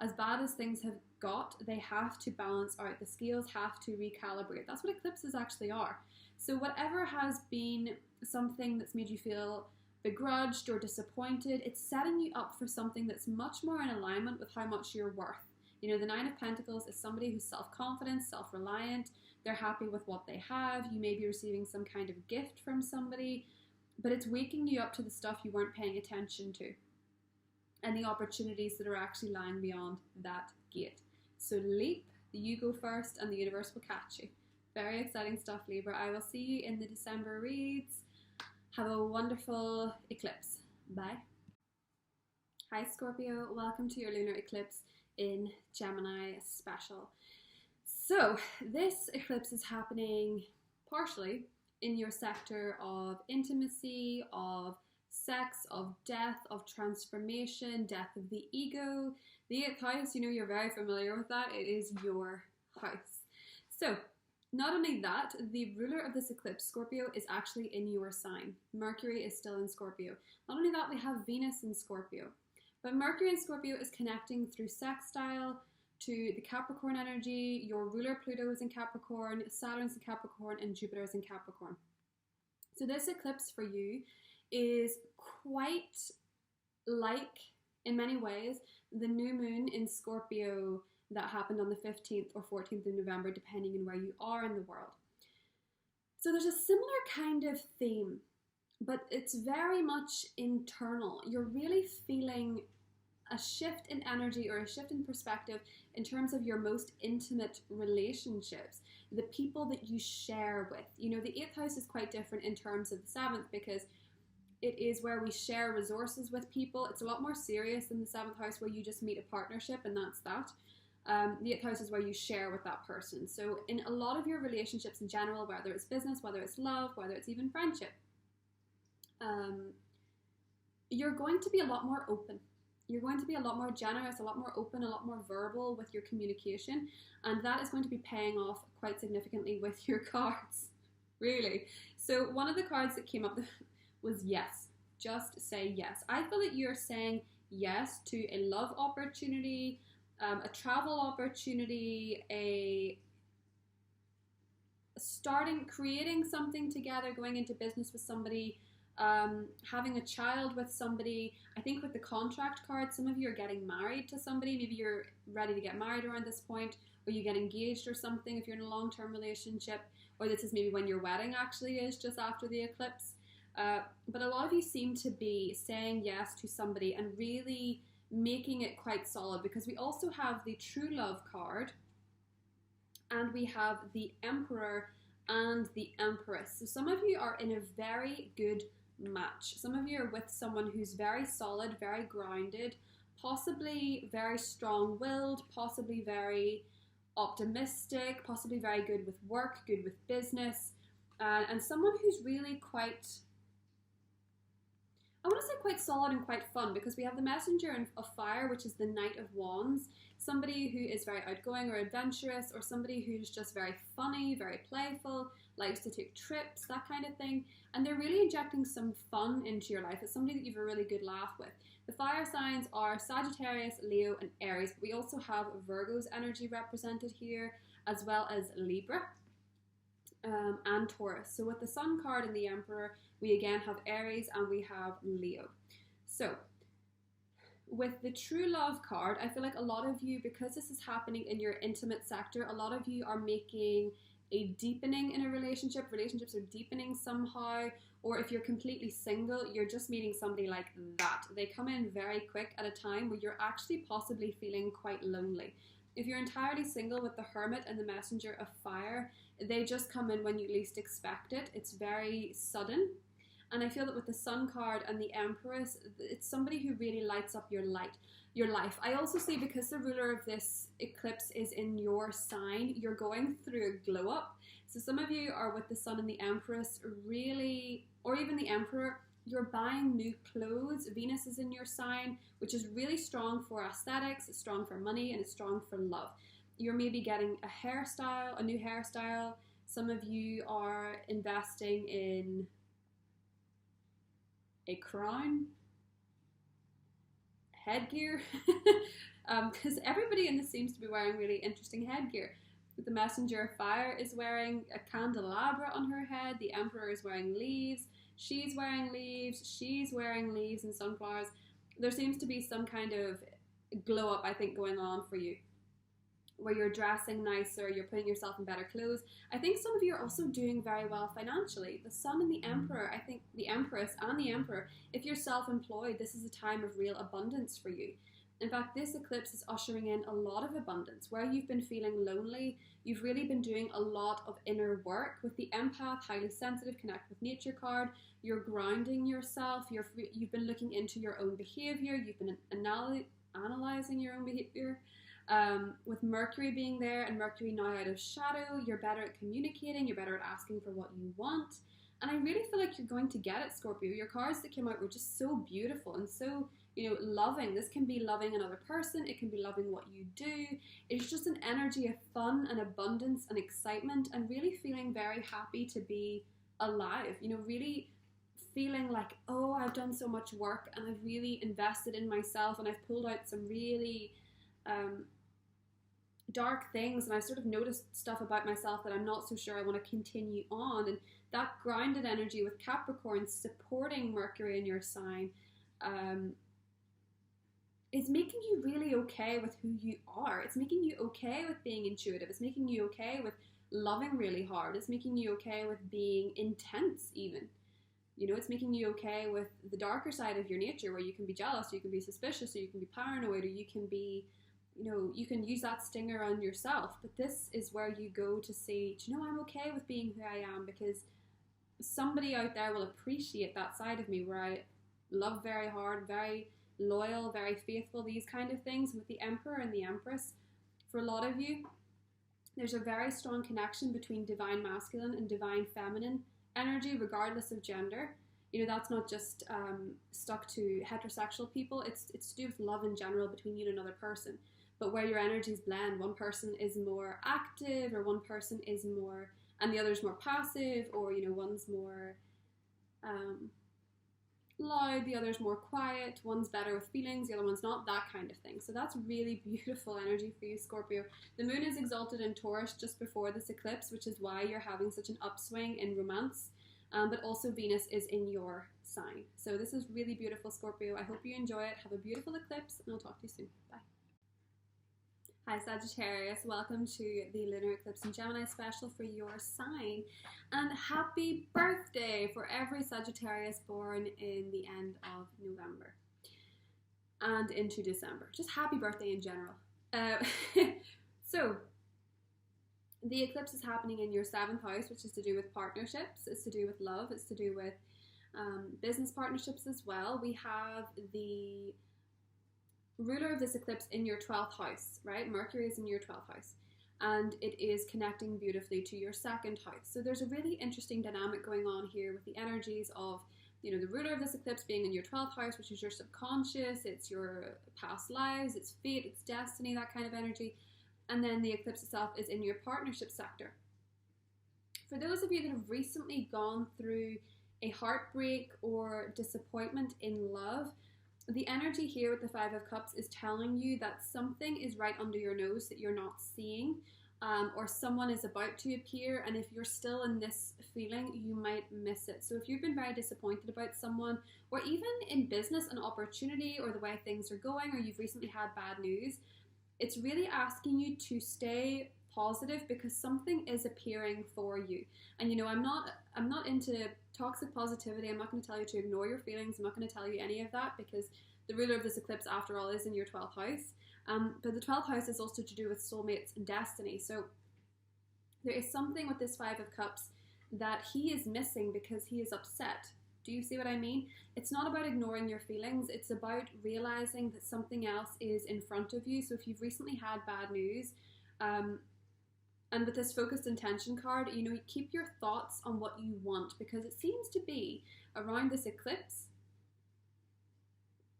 As bad as things have got, they have to balance out. The scales have to recalibrate. That's what eclipses actually are. So whatever has been something that's made you feel begrudged or disappointed, it's setting you up for something that's much more in alignment with how much you're worth. You know, the 9 of Pentacles is somebody who's self-confident, self-reliant. They're happy with what they have. You may be receiving some kind of gift from somebody, but it's waking you up to the stuff you weren't paying attention to and the opportunities that are actually lying beyond that gate. So leap, you go first, and the universe will catch you. Very exciting stuff, Libra. I will see you in the December reads. Have a wonderful eclipse. Bye. Hi, Scorpio. Welcome to your lunar eclipse in Gemini special. So this eclipse is happening partially in your sector of intimacy, of sex, of death, of transformation, death of the ego. The 8th house, you know, you're very familiar with that. It is your house. So not only that, the ruler of this eclipse, Scorpio, is actually in your sign. Mercury is still in Scorpio. Not only that, we have Venus in Scorpio. But Mercury in Scorpio is connecting through sextile to the Capricorn energy. Your ruler Pluto is in Capricorn, Saturn's in Capricorn, and Jupiter is in Capricorn. So this eclipse for you is quite like, in many ways, the new moon in Scorpio that happened on the 15th or 14th of November, depending on where you are in the world. So there's a similar kind of theme, but it's very much internal. You're really feeling a shift in energy or a shift in perspective in terms of your most intimate relationships, the people that you share with. You know, the 8th house is quite different in terms of the 7th, because it is where we share resources with people. It's a lot more serious than the 7th house, where you just meet a partnership and that's that. The 8th house is where you share with that person. So in a lot of your relationships in general, whether it's business, whether it's love, whether it's even friendship, you're going to be a lot more open. You're going to be a lot more generous, a lot more open, a lot more verbal with your communication. And that is going to be paying off quite significantly with your cards, really. So one of the cards that came up was yes. Just say yes. I feel that you're saying yes to a love opportunity, a travel opportunity, creating something together, going into business with somebody, having a child with somebody. I think with the contract card, some of you are getting married to somebody. Maybe you're ready to get married around this point, or you get engaged or something if you're in a long-term relationship, or this is maybe when your wedding actually is, just after the eclipse. But a lot of you seem to be saying yes to somebody and really making it quite solid, because we also have the true love card, and we have the Emperor and the Empress. So some of you are in a very good match. Some of you are with someone who's very solid, very grounded, possibly very strong-willed, possibly very optimistic, possibly very good with work, good with business, and someone who's really quite, I want to say quite solid and quite fun, because we have the Messenger of Fire, which is the Knight of Wands. Somebody who is very outgoing or adventurous, or somebody who's just very funny, very playful, likes to take trips, that kind of thing. And they're really injecting some fun into your life. It's somebody that you have a really good laugh with. The fire signs are Sagittarius, Leo, and Aries. But we also have Virgo's energy represented here, as well as Libra and Taurus. So with the Sun card and the Emperor, we again have Aries and we have Leo. So with the True Love card, I feel like a lot of you, because this is happening in your intimate sector, a lot of you are making a deepening in a relationship. Relationships are deepening somehow. Or if you're completely single, you're just meeting somebody like that. They come in very quick at a time where you're actually possibly feeling quite lonely. If you're entirely single with the Hermit and the Messenger of Fire, they just come in when you least expect it. It's very sudden. And I feel that with the Sun card and the Empress, it's somebody who really lights up your life. I also see, because the ruler of this eclipse is in your sign, you're going through a glow up. So some of you are with the Sun and the Empress really, or even the Emperor, you're buying new clothes. Venus is in your sign, which is really strong for aesthetics, it's strong for money, and it's strong for love. You're maybe getting a hairstyle, a new hairstyle. Some of you are investing in a crown, headgear, because everybody in this seems to be wearing really interesting headgear. The Messenger of Fire is wearing a candelabra on her head. The Emperor is wearing leaves. She's wearing leaves. She's wearing leaves and sunflowers. There seems to be some kind of glow up, I think, going on for you, where you're dressing nicer, you're putting yourself in better clothes. I think some of you are also doing very well financially. The Sun and the Emperor, I think the Empress and the Emperor, if you're self-employed, this is a time of real abundance for you. In fact, this eclipse is ushering in a lot of abundance. Where you've been feeling lonely, you've really been doing a lot of inner work. With the Empath, highly sensitive, connect with nature card, you're grounding yourself, you've been looking into your own behavior, you've been analyzing your own behavior. With Mercury being there and Mercury now out of shadow, you're better at communicating, you're better at asking for what you want. And I really feel like you're going to get it, Scorpio. Your cards that came out were just so beautiful and so, loving. This can be loving another person. It can be loving what you do. It's just an energy of fun and abundance and excitement, and really feeling very happy to be alive. Really feeling like, oh, I've done so much work and I've really invested in myself, and I've pulled out some really dark things, and I've sort of noticed stuff about myself that I'm not so sure I want to continue on. And that grounded energy with Capricorn supporting Mercury in your sign is making you really okay with who you are. It's making you okay with being intuitive. It's making you okay with loving really hard. It's making you okay with being intense even. It's making you okay with the darker side of your nature, where you can be jealous, or you can be suspicious, or you can be paranoid, or you can be, you can use that stinger on yourself. But this is where you go to say, I'm okay with being who I am, because somebody out there will appreciate that side of me where I love very hard, very loyal, very faithful, these kind of things. With the Emperor and the Empress, for a lot of you, there's a very strong connection between divine masculine and divine feminine energy, regardless of gender. You know, that's not just stuck to heterosexual people. It's to do with love in general between you and another person. But where your energies blend, one person is more active, or one person is more, and the other's more passive, or, you know, one's more loud, the other's more quiet, one's better with feelings, the other one's not, that kind of thing. So that's really beautiful energy for you, Scorpio. The moon is exalted in Taurus just before this eclipse, which is why you're having such an upswing in romance. But also Venus is in your sign. So this is really beautiful, Scorpio. I hope you enjoy it. Have a beautiful eclipse, and I'll talk to you soon. Bye. Hi Sagittarius, welcome to the Lunar Eclipse in Gemini special for your sign, and happy birthday for every Sagittarius born in the end of November and into December. Just happy birthday in general. So the eclipse is happening in your 7th house, which is to do with partnerships, it's to do with love, it's to do with business partnerships as well. We have the ruler of this eclipse in your 12th house, right? Mercury is in your 12th house, and it is connecting beautifully to your 2nd house. So there's a really interesting dynamic going on here with the energies of, you know, the ruler of this eclipse being in your 12th house, which is your subconscious, it's your past lives, it's fate, it's destiny, that kind of energy. And then the eclipse itself is in your partnership sector. For those of you that have recently gone through a heartbreak or disappointment in love, the energy here with the 5 of Cups is telling you that something is right under your nose that you're not seeing, or someone is about to appear, and if you're still in this feeling, you might miss it. So if you've been very disappointed about someone, or even in business, an opportunity, or the way things are going, or you've recently had bad news, it's really asking you to stay positive, because something is appearing for you. And you know, I'm not into toxic positivity. I'm not going to tell you to ignore your feelings. I'm not going to tell you any of that, because the ruler of this eclipse, after all, is in your 12th house. But the 12th house is also to do with soulmates and destiny. So there is something with this 5 of Cups that he is missing because he is upset. Do you see what I mean? It's not about ignoring your feelings. It's about realizing that something else is in front of you. So if you've recently had bad news, and with this focused intention card, you know, keep your thoughts on what you want, because it seems to be around this eclipse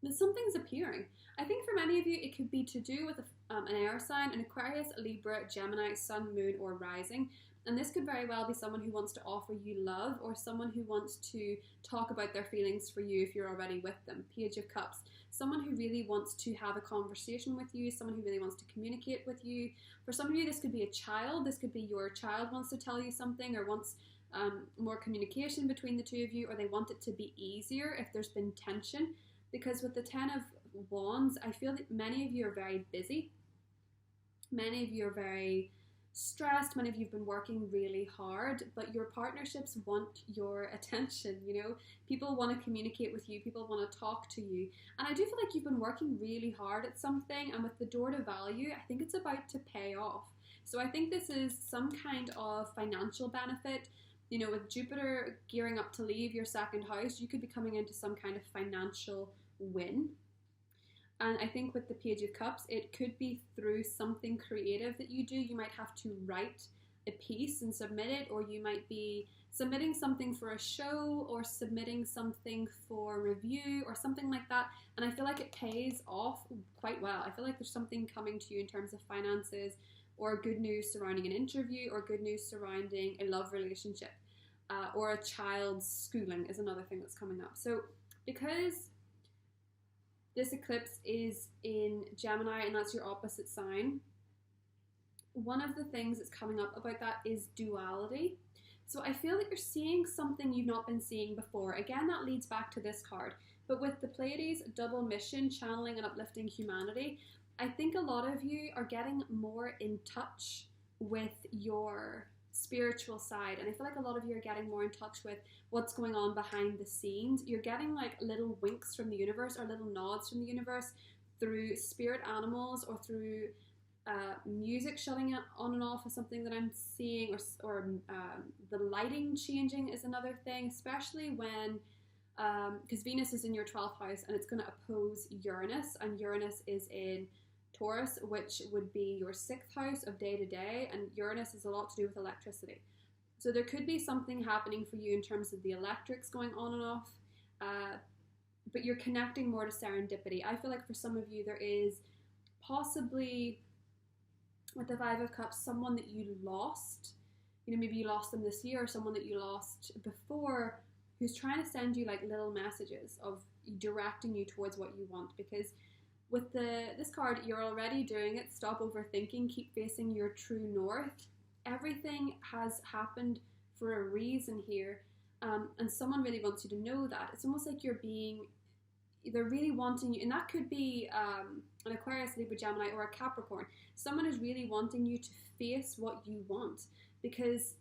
that something's appearing. I think for many of you, it could be to do with an air sign, an Aquarius, Libra, Gemini, Sun, Moon, or Rising. And this could very well be someone who wants to offer you love, or someone who wants to talk about their feelings for you if you're already with them. Page of Cups. Someone who really wants to have a conversation with you, someone who really wants to communicate with you. For some of you, this could be a child. This could be your child wants to tell you something, or wants more communication between the two of you, or they want it to be easier if there's been tension. Because with the 10 of Wands, I feel that many of you are very busy. Many of you are very stressed. Many of you have been working really hard, but your partnerships want your attention. You know, people want to communicate with you, people want to talk to you, and I do feel like you've been working really hard at something, and with the door to value, I think it's about to pay off. So I think this is some kind of financial benefit. You know, with Jupiter gearing up to leave your 2nd house, you could be coming into some kind of financial win. And I think with the Page of Cups, it could be through something creative that you do. You might have to write a piece and submit it, or you might be submitting something for a show, or submitting something for review, or something like that. And I feel like it pays off quite well. I feel like there's something coming to you in terms of finances, or good news surrounding an interview, or good news surrounding a love relationship, or a child's schooling is another thing that's coming up. So because this eclipse is in Gemini, and that's your opposite sign, one of the things that's coming up about that is duality. So I feel that you're seeing something you've not been seeing before. Again, that leads back to this card. But with the Pleiades double mission, channeling and uplifting humanity, I think a lot of you are getting more in touch with your spiritual side, and I feel like a lot of you are getting more in touch with what's going on behind the scenes. You're getting like little winks from the universe, or little nods from the universe, through spirit animals, or through music shutting on and off is something that I'm seeing, or the lighting changing is another thing, especially when, because Venus is in your 12th house and it's going to oppose Uranus, and Uranus is in Taurus, which would be your 6th house of day to day, and Uranus is a lot to do with electricity. So there could be something happening for you in terms of the electrics going on and off, but you're connecting more to serendipity. I feel like for some of you there is possibly, with the Five of Cups, someone that you lost, you know, maybe you lost them this year, or someone that you lost before, who's trying to send you like little messages of directing you towards what you want. Because with this card, you're already doing it. Stop overthinking, keep facing your true north. Everything has happened for a reason here, and someone really wants you to know that. It's almost like they're really wanting you, and that could be an Aquarius, Libra, Gemini, or a Capricorn. Someone is really wanting you to face what you want, because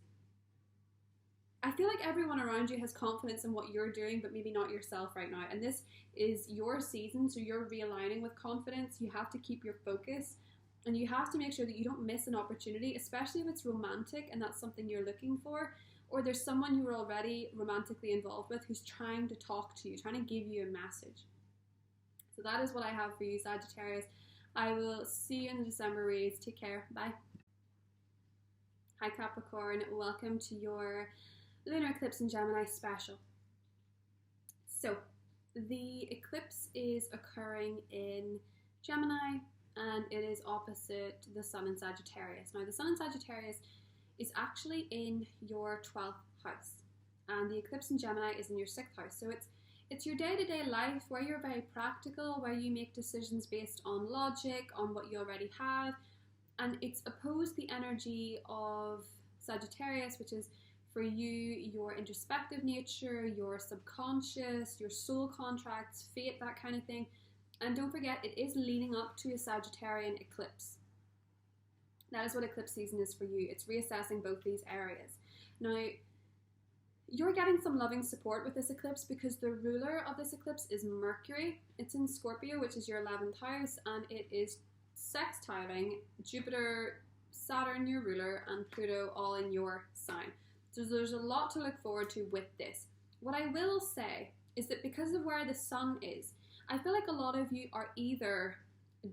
I feel like everyone around you has confidence in what you're doing, but maybe not yourself right now. And this is your season, so you're realigning with confidence. You have to keep your focus, and you have to make sure that you don't miss an opportunity, especially if it's romantic and that's something you're looking for, or there's someone you're already romantically involved with who's trying to talk to you, trying to give you a message. So that is what I have for you, Sagittarius. I will see you in the December reads. Take care. Bye. Hi, Capricorn. Welcome to your Lunar Eclipse in Gemini special. So, the eclipse is occurring in Gemini, and it is opposite the Sun in Sagittarius. Now, the Sun in Sagittarius is actually in your 12th house, and the eclipse in Gemini is in your 6th house. So it's your day-to-day life where you're very practical, where you make decisions based on logic, on what you already have, and it's opposed the energy of Sagittarius, which is for you, your introspective nature, your subconscious, your soul contracts, fate, that kind of thing. And don't forget, it is leading up to a Sagittarian eclipse. That is what eclipse season is for you. It's reassessing both these areas. Now, you're getting some loving support with this eclipse because the ruler of this eclipse is Mercury. It's in Scorpio, which is your 11th house, and it is sextiling Jupiter, Saturn, your ruler, and Pluto, all in your sign. So there's a lot to look forward to with this. What I will say is that because of where the sun is, I feel like a lot of you are either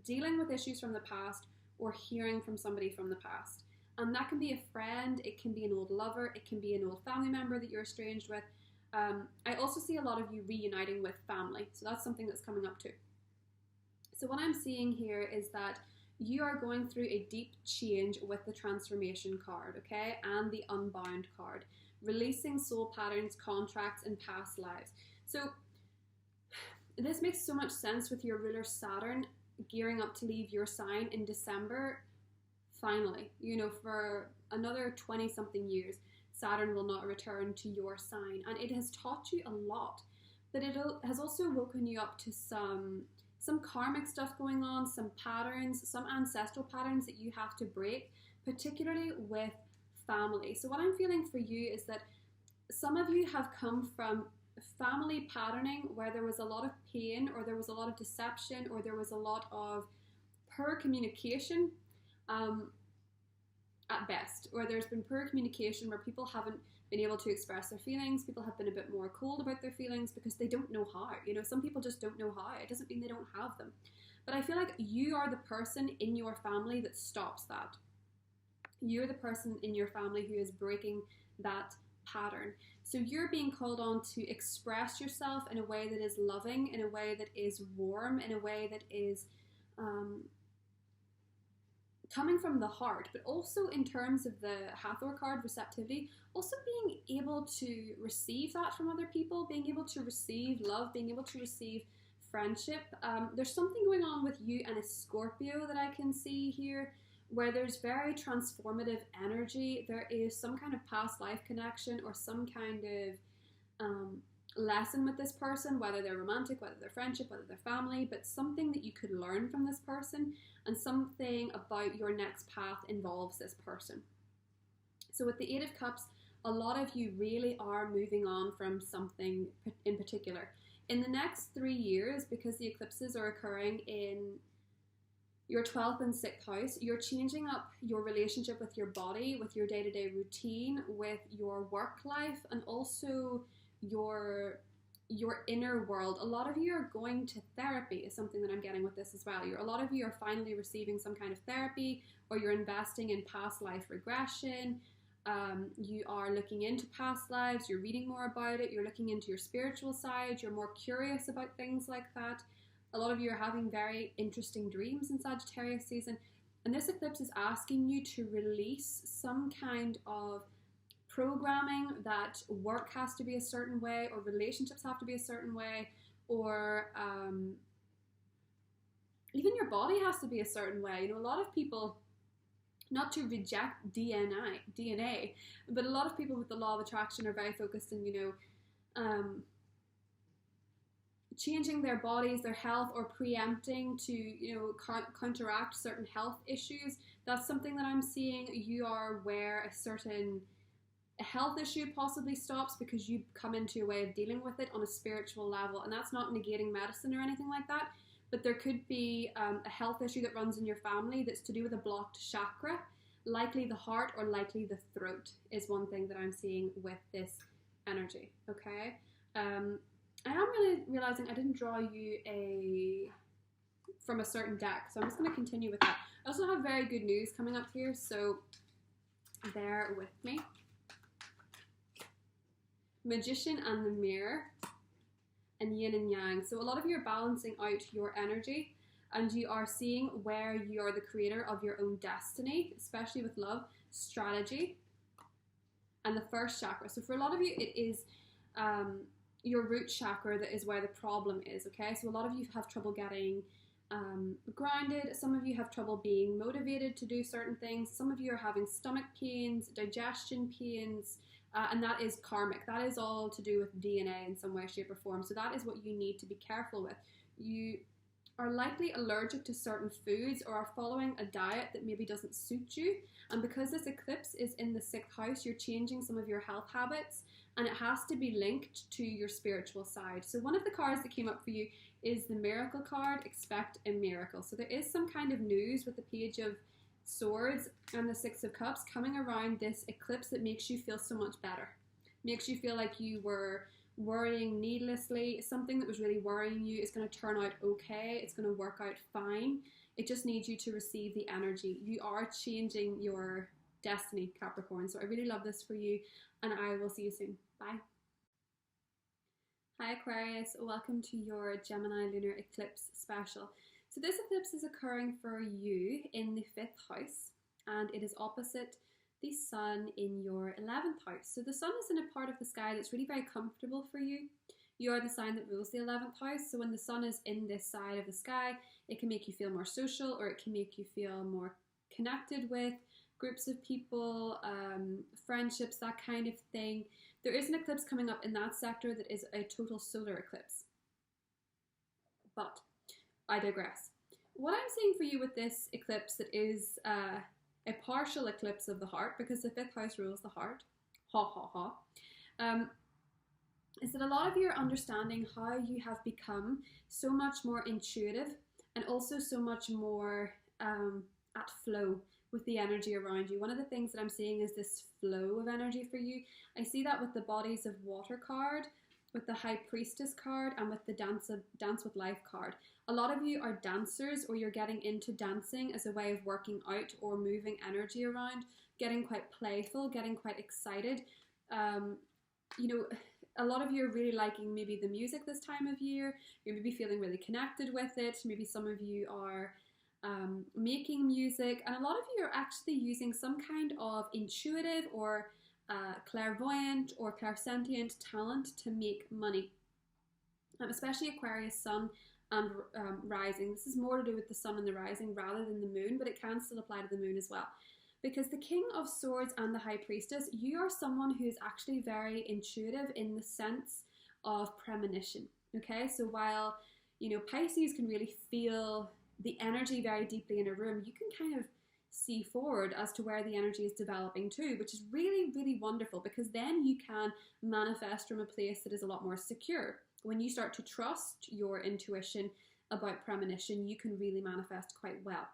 dealing with issues from the past or hearing from somebody from the past. And that can be a friend, it can be an old lover, it can be an old family member that you're estranged with. I also see a lot of you reuniting with family, so that's something that's coming up too. So what I'm seeing here is that you are going through a deep change with the transformation card, okay, and the unbound card, releasing soul patterns, contracts, and past lives. So this makes so much sense with your ruler Saturn gearing up to leave your sign in December. Finally, you know, for another 20-something years, Saturn will not return to your sign, and it has taught you a lot, but it has also woken you up to some karmic stuff going on, some patterns, some ancestral patterns that you have to break, particularly with family. So what I'm feeling for you is that some of you have come from family patterning where there was a lot of pain, or there was a lot of deception, or there was a lot of poor communication at best, or there's been poor communication where people haven't been able to express their feelings. People have been a bit more cold about their feelings because they don't know how. You know, some people just don't know how. It doesn't mean they don't have them. But I feel like you are the person in your family that stops that. You're the person in your family who is breaking that pattern. So you're being called on to express yourself in a way that is loving, in a way that is warm, in a way that is coming from the heart, but also in terms of the Hathor card, receptivity, also being able to receive that from other people, being able to receive love, being able to receive friendship. There's something going on with you and a Scorpio that I can see here, where there's very transformative energy. There is some kind of past life connection or some kind of lesson with this person, whether they're romantic, whether they're friendship, whether they're family, but something that you could learn from this person, and something about your next path involves this person. So with the Eight of Cups, a lot of you really are moving on from something in particular. In the next 3 years, because the eclipses are occurring in your 12th and 6th house, you're changing up your relationship with your body, with your day-to-day routine, with your work life, and also your inner world. A lot of you are going to therapy is something that I'm getting with this as well. A lot of you are finally receiving some kind of therapy, or you're investing in past life regression. You are looking into past lives, you're reading more about it, you're looking into your spiritual side, you're more curious about things like that. A lot of you are having very interesting dreams in Sagittarius season, and this eclipse is asking you to release some kind of programming that work has to be a certain way, or relationships have to be a certain way, or even your body has to be a certain way. You know, a lot of people, not to reject DNA, but a lot of people with the law of attraction are very focused on, you know, changing their bodies, their health, or preempting to, you know, counteract certain health issues. That's something that I'm seeing. You are where a health issue possibly stops because you come into a way of dealing with it on a spiritual level, and that's not negating medicine or anything like that, but there could be a health issue that runs in your family that's to do with a blocked chakra, likely the heart or likely the throat is one thing that I'm seeing with this energy, okay? I am really realizing I didn't draw you from a certain deck, so I'm just going to continue with that. I also have very good news coming up here, so bear with me. Magician and the Mirror, and Yin and Yang. So a lot of you are balancing out your energy, and you are seeing where you are the creator of your own destiny, especially with love, strategy, and the first chakra. So for a lot of you, it is your root chakra that is where the problem is, okay? So a lot of you have trouble getting grounded. Some of you have trouble being motivated to do certain things. Some of you are having stomach pains, digestion pains, and that is karmic. That is all to do with DNA in some way, shape, or form. So that is what you need to be careful with. You are likely allergic to certain foods, or are following a diet that maybe doesn't suit you. And because this eclipse is in the 6th house, you're changing some of your health habits, and it has to be linked to your spiritual side. So one of the cards that came up for you is the Miracle card, Expect a Miracle. So there is some kind of news with the Page of Swords and the 6 of Cups coming around this eclipse that makes you feel so much better. Makes you feel like you were worrying needlessly. Something that was really worrying you is going to turn out okay. It's going to work out fine. It just needs you to receive the energy. You are changing your destiny, Capricorn. So I really love this for you, and I will see you soon. Bye. Hi Aquarius, welcome to your Gemini Lunar Eclipse special. So this eclipse is occurring for you in the 5th house, and it is opposite the sun in your 11th house. So the sun is in a part of the sky that's really very comfortable for you. You are the sign that rules the 11th house, so when the sun is in this side of the sky, it can make you feel more social, or it can make you feel more connected with groups of people, friendships, that kind of thing. There is an eclipse coming up in that sector that is a total solar eclipse. But I digress. What I'm seeing for you with this eclipse that is a partial eclipse of the heart, because the 5th house rules the heart, is that a lot of you are understanding how you have become so much more intuitive, and also so much more at flow with the energy around you. One of the things that I'm seeing is this flow of energy for you. I see that with the Bodies of Water card, with the High Priestess card, and with the Dance with Life card. A lot of you are dancers, or you're getting into dancing as a way of working out or moving energy around, getting quite playful, getting quite excited. You know, a lot of you are really liking maybe the music this time of year. You're maybe feeling really connected with it. Maybe some of you are making music, and a lot of you are actually using some kind of intuitive or clairvoyant or clairsentient talent to make money, especially Aquarius sun and rising. This is more to do with the sun and the rising rather than the moon, but it can still apply to the moon as well, because the King of Swords and the High Priestess, you are someone who's actually very intuitive in the sense of premonition. Okay, so while, you know, Pisces can really feel the energy very deeply in a room, you can kind of see forward as to where the energy is developing too, which is really, really wonderful, because then you can manifest from a place that is a lot more secure. When you start to trust your intuition about premonition, you can really manifest quite well.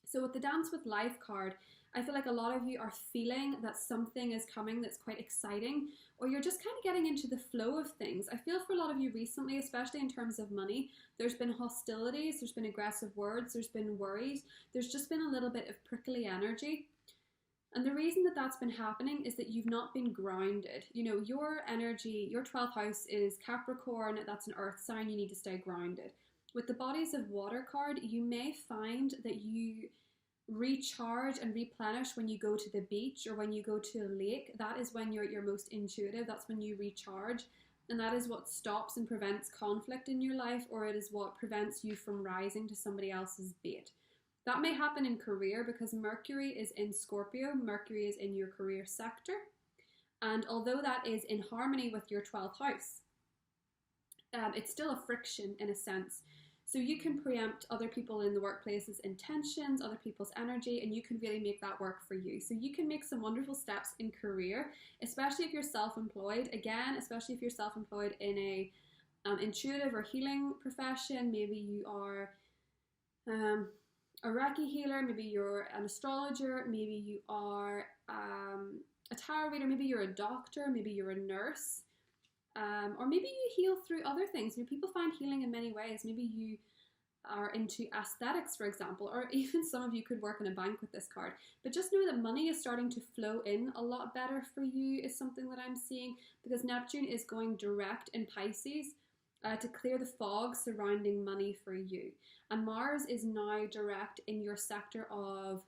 So with the Dance with Life card, I feel like a lot of you are feeling that something is coming that's quite exciting, or you're just kind of getting into the flow of things. I feel for a lot of you recently, especially in terms of money, there's been hostilities, there's been aggressive words, there's been worries, there's just been a little bit of prickly energy. And the reason that that's been happening is that you've not been grounded. You know, your energy, your 12th house is Capricorn, that's an earth sign, you need to stay grounded. With the Bodies of Water card, you may find that you recharge and replenish when you go to the beach or when you go to a lake. That is when you're at your most intuitive, that's when you recharge. And that is what stops and prevents conflict in your life, or it is what prevents you from rising to somebody else's bait. That may happen in career because Mercury is in Scorpio, Mercury is in your career sector. And although that is in harmony with your 12th house, it's still a friction in a sense. So you can preempt other people in the workplace's intentions, other people's energy, and you can really make that work for you. So you can make some wonderful steps in career, especially if you're self-employed. Again, especially if you're self-employed in a intuitive or healing profession. Maybe you are a Reiki healer, maybe you're an astrologer, maybe you are a tarot reader, maybe you're a doctor, maybe you're a nurse, or maybe you heal through other things. You know, people find healing in many ways. Maybe you are into aesthetics, for example, or even some of you could work in a bank with this card. But just know that money is starting to flow in a lot better for you is something that I'm seeing, because Neptune is going direct in Pisces to clear the fog surrounding money for you. And Mars is now direct in your sector of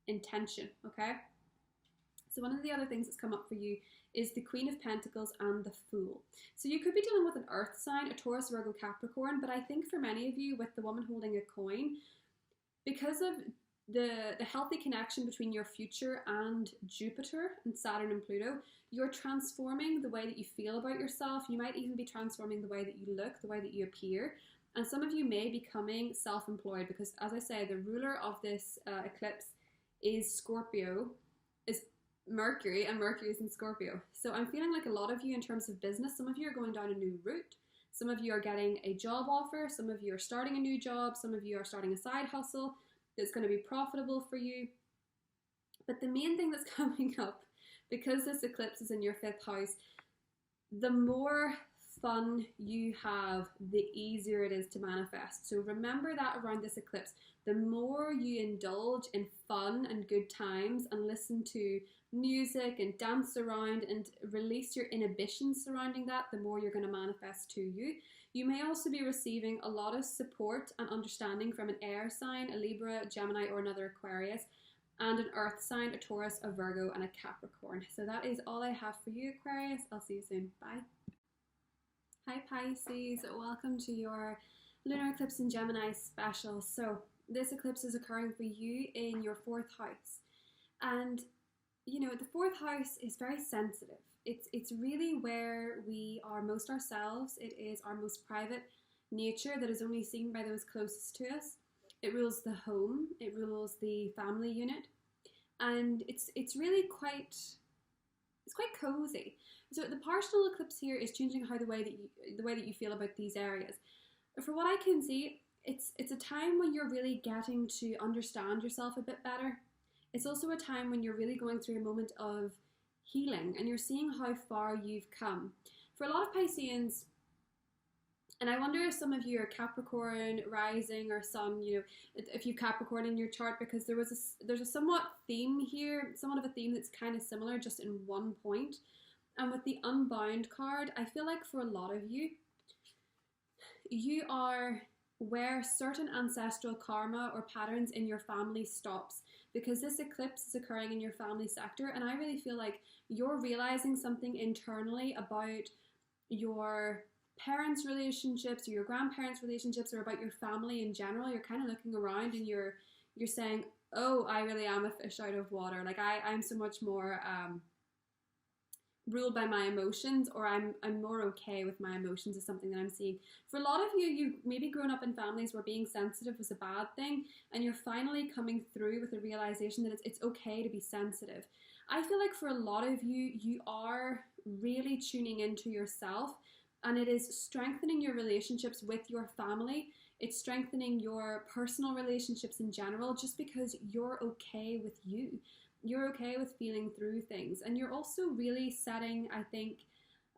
intention, okay? So one of the other things that's come up for you is the Queen of Pentacles and the Fool. So you could be dealing with an earth sign, a Taurus, Virgo, Capricorn, but I think for many of you, with the woman holding a coin, because of the healthy connection between your future and Jupiter and Saturn and Pluto, you're transforming the way that you feel about yourself. You might even be transforming the way that you look, the way that you appear. And some of you may be becoming self-employed because, as I say, the ruler of this eclipse is Scorpio, is Mercury, and Mercury is in Scorpio. So I'm feeling like a lot of you in terms of business, some of you are going down a new route. Some of you are getting a job offer. Some of you are starting a new job. Some of you are starting a side hustle that's going to be profitable for you. But the main thing that's coming up, because this eclipse is in your 5th house, the more fun you have, the easier it is to manifest. So remember that around this eclipse, the more you indulge in fun and good times and listen to music and dance around and release your inhibitions surrounding that, the more you're going to manifest to you. You may also be receiving a lot of support and understanding from an air sign, a Libra, Gemini, or another Aquarius, and an earth sign, a Taurus, a Virgo, and a Capricorn. So that is all I have for you, Aquarius. I'll see you soon. Bye. Hi Pisces, welcome to your Lunar Eclipse in Gemini special. So this eclipse is occurring for you in your 4th house. And you know, the 4th house is very sensitive. It's really where we are most ourselves. It is our most private nature that is only seen by those closest to us. It rules the home, it rules the family unit, and it's really quite cozy. So the partial eclipse here is changing how the way that you feel about these areas. For what I can see, it's a time when you're really getting to understand yourself a bit better. It's also a time when you're really going through a moment of healing and you're seeing how far you've come. For a lot of Pisceans, and I wonder if some of you are Capricorn rising or Sun, you know, if you've Capricorn in your chart, because there's a somewhat theme here, somewhat of a theme that's kind of similar just in one point. And with the Unbound card, I feel like for a lot of you, you are where certain ancestral karma or patterns in your family stops, because this eclipse is occurring in your family sector, and I really feel like you're realizing something internally about your parents' relationships or your grandparents' relationships or about your family in general. You're kind of looking around and you're saying, oh, I really am a fish out of water. Like I'm so much more ruled by my emotions, or I'm more okay with my emotions, is something that I'm seeing. For a lot of you, you've maybe grown up in families where being sensitive was a bad thing, and you're finally coming through with the realization that it's okay to be sensitive. I feel like for a lot of you, you are really tuning into yourself, and it is strengthening your relationships with your family It's strengthening your personal relationships in general, just because you're okay with you. You're okay with feeling through things. And you're also really setting, I think,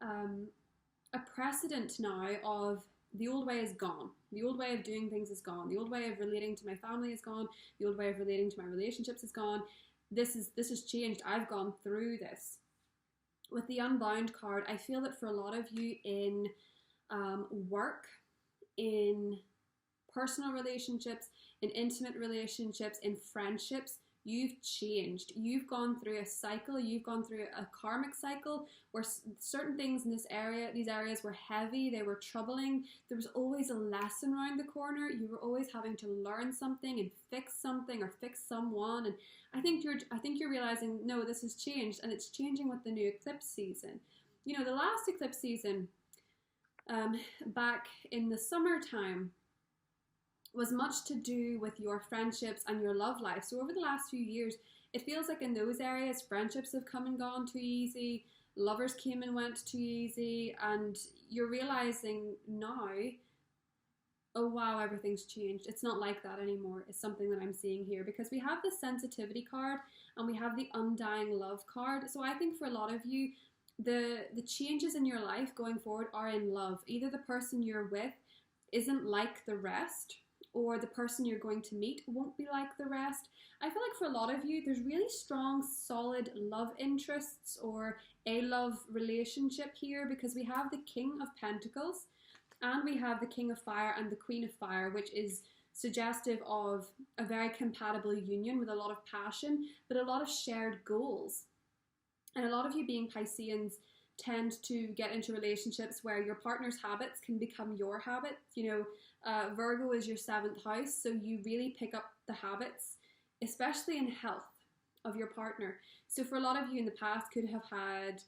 a precedent now of the old way is gone. The old way of doing things is gone. The old way of relating to my family is gone. The old way of relating to my relationships is gone. This has changed. I've gone through this. With the Unbound card, I feel that for a lot of you in work, in personal relationships, in intimate relationships, in friendships, you've changed. You've gone through a cycle. You've gone through a karmic cycle where certain things in these areas were heavy. They were troubling. There was always a lesson around the corner. You were always having to learn something and fix something or fix someone. And I think you're realizing, no, this has changed, and it's changing with the new eclipse season. You know, the last eclipse season, back in the summertime, was much to do with your friendships and your love life. So over the last few years, it feels like in those areas, friendships have come and gone too easy, lovers came and went too easy, and you're realizing now, oh wow, everything's changed. It's not like that anymore. It's something that I'm seeing here, because we have the sensitivity card and we have the undying love card. So I think for a lot of you, the changes in your life going forward are in love. Either the person you're with isn't like the rest, or the person you're going to meet won't be like the rest. I feel like for a lot of you, there's really strong, solid love interests or a love relationship here, because we have the King of Pentacles and we have the King of Fire and the Queen of Fire, which is suggestive of a very compatible union with a lot of passion, but a lot of shared goals. And a lot of you being Pisceans tend to get into relationships where your partner's habits can become your habits. You know, Virgo is your 7th house, so you really pick up the habits, especially in health, of your partner. So for a lot of you in the past could have had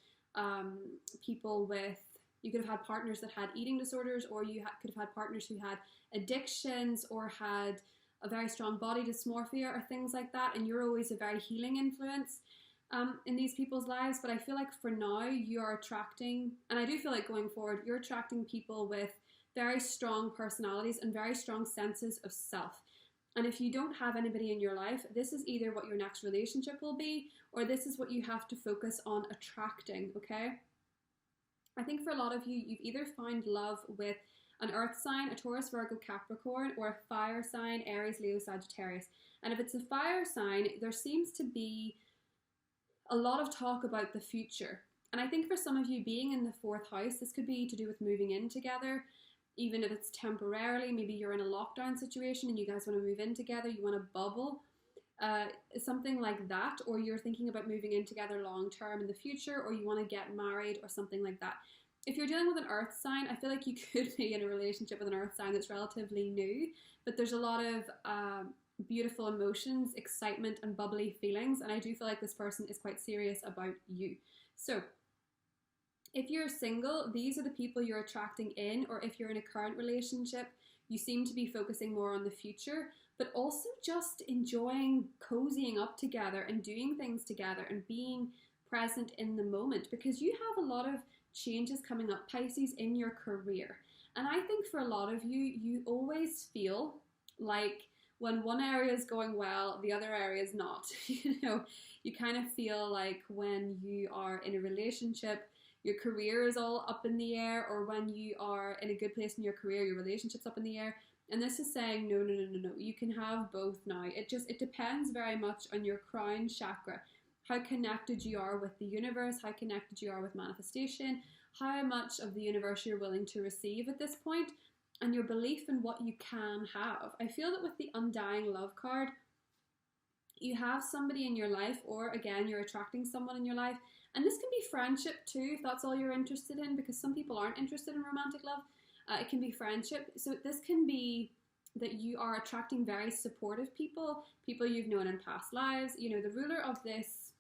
you could have had partners that had eating disorders, or you could have had partners who had addictions or had a very strong body dysmorphia or things like that, and you're always a very healing influence in these people's lives. But I feel like for now you are attracting, and I do feel like going forward, you're attracting people with very strong personalities and very strong senses of self. And if you don't have anybody in your life, this is either what your next relationship will be, or this is what you have to focus on attracting, okay? I think for a lot of you, you've either found love with an earth sign, a Taurus, Virgo, Capricorn, or a fire sign, Aries, Leo, Sagittarius. And if it's a fire sign, there seems to be a lot of talk about the future. And I think for some of you being in the 4th house, this could be to do with moving in together, even if it's temporarily. Maybe you're in a lockdown situation and you guys want to move in together, you want to bubble, something like that, or you're thinking about moving in together long term in the future, or you want to get married or something like that. If you're dealing with an earth sign, I feel like you could be in a relationship with an earth sign that's relatively new, but there's a lot of beautiful emotions, excitement and bubbly feelings, and I do feel like this person is quite serious about you. So if you're single, these are the people you're attracting in, or if you're in a current relationship, you seem to be focusing more on the future, but also just enjoying cozying up together and doing things together and being present in the moment, because you have a lot of changes coming up, Pisces, in your career. And I think for a lot of you, you always feel like when one area is going well, the other area is not. You know, you kind of feel like when you are in a relationship, your career is all up in the air, or when you are in a good place in your career, your relationship's up in the air. And this is saying, no, you can have both now. It depends very much on your crown chakra, how connected you are with the universe, how connected you are with manifestation, how much of the universe you're willing to receive at this point, and your belief in what you can have. I feel that with the undying love card, you have somebody in your life, or again, you're attracting someone in your life. And this can be friendship too, if that's all you're interested in, because some people aren't interested in romantic love. It can be friendship. So this can be that you are attracting very supportive people you've known in past lives. You know, the ruler of this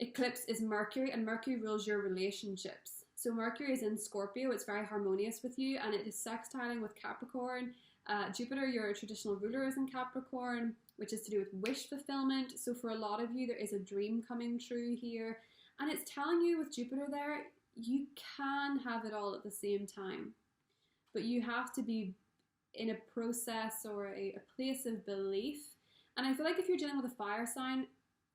eclipse is Mercury, and Mercury rules your relationships. So Mercury is in Scorpio, it's very harmonious with you, and it is sextiling with Capricorn. Jupiter, your traditional ruler, is in Capricorn, which is to do with wish fulfillment. So for a lot of you, there is a dream coming true here. And it's telling you with Jupiter there, you can have it all at the same time. But you have to be in a process or a place of belief. And I feel like if you're dealing with a fire sign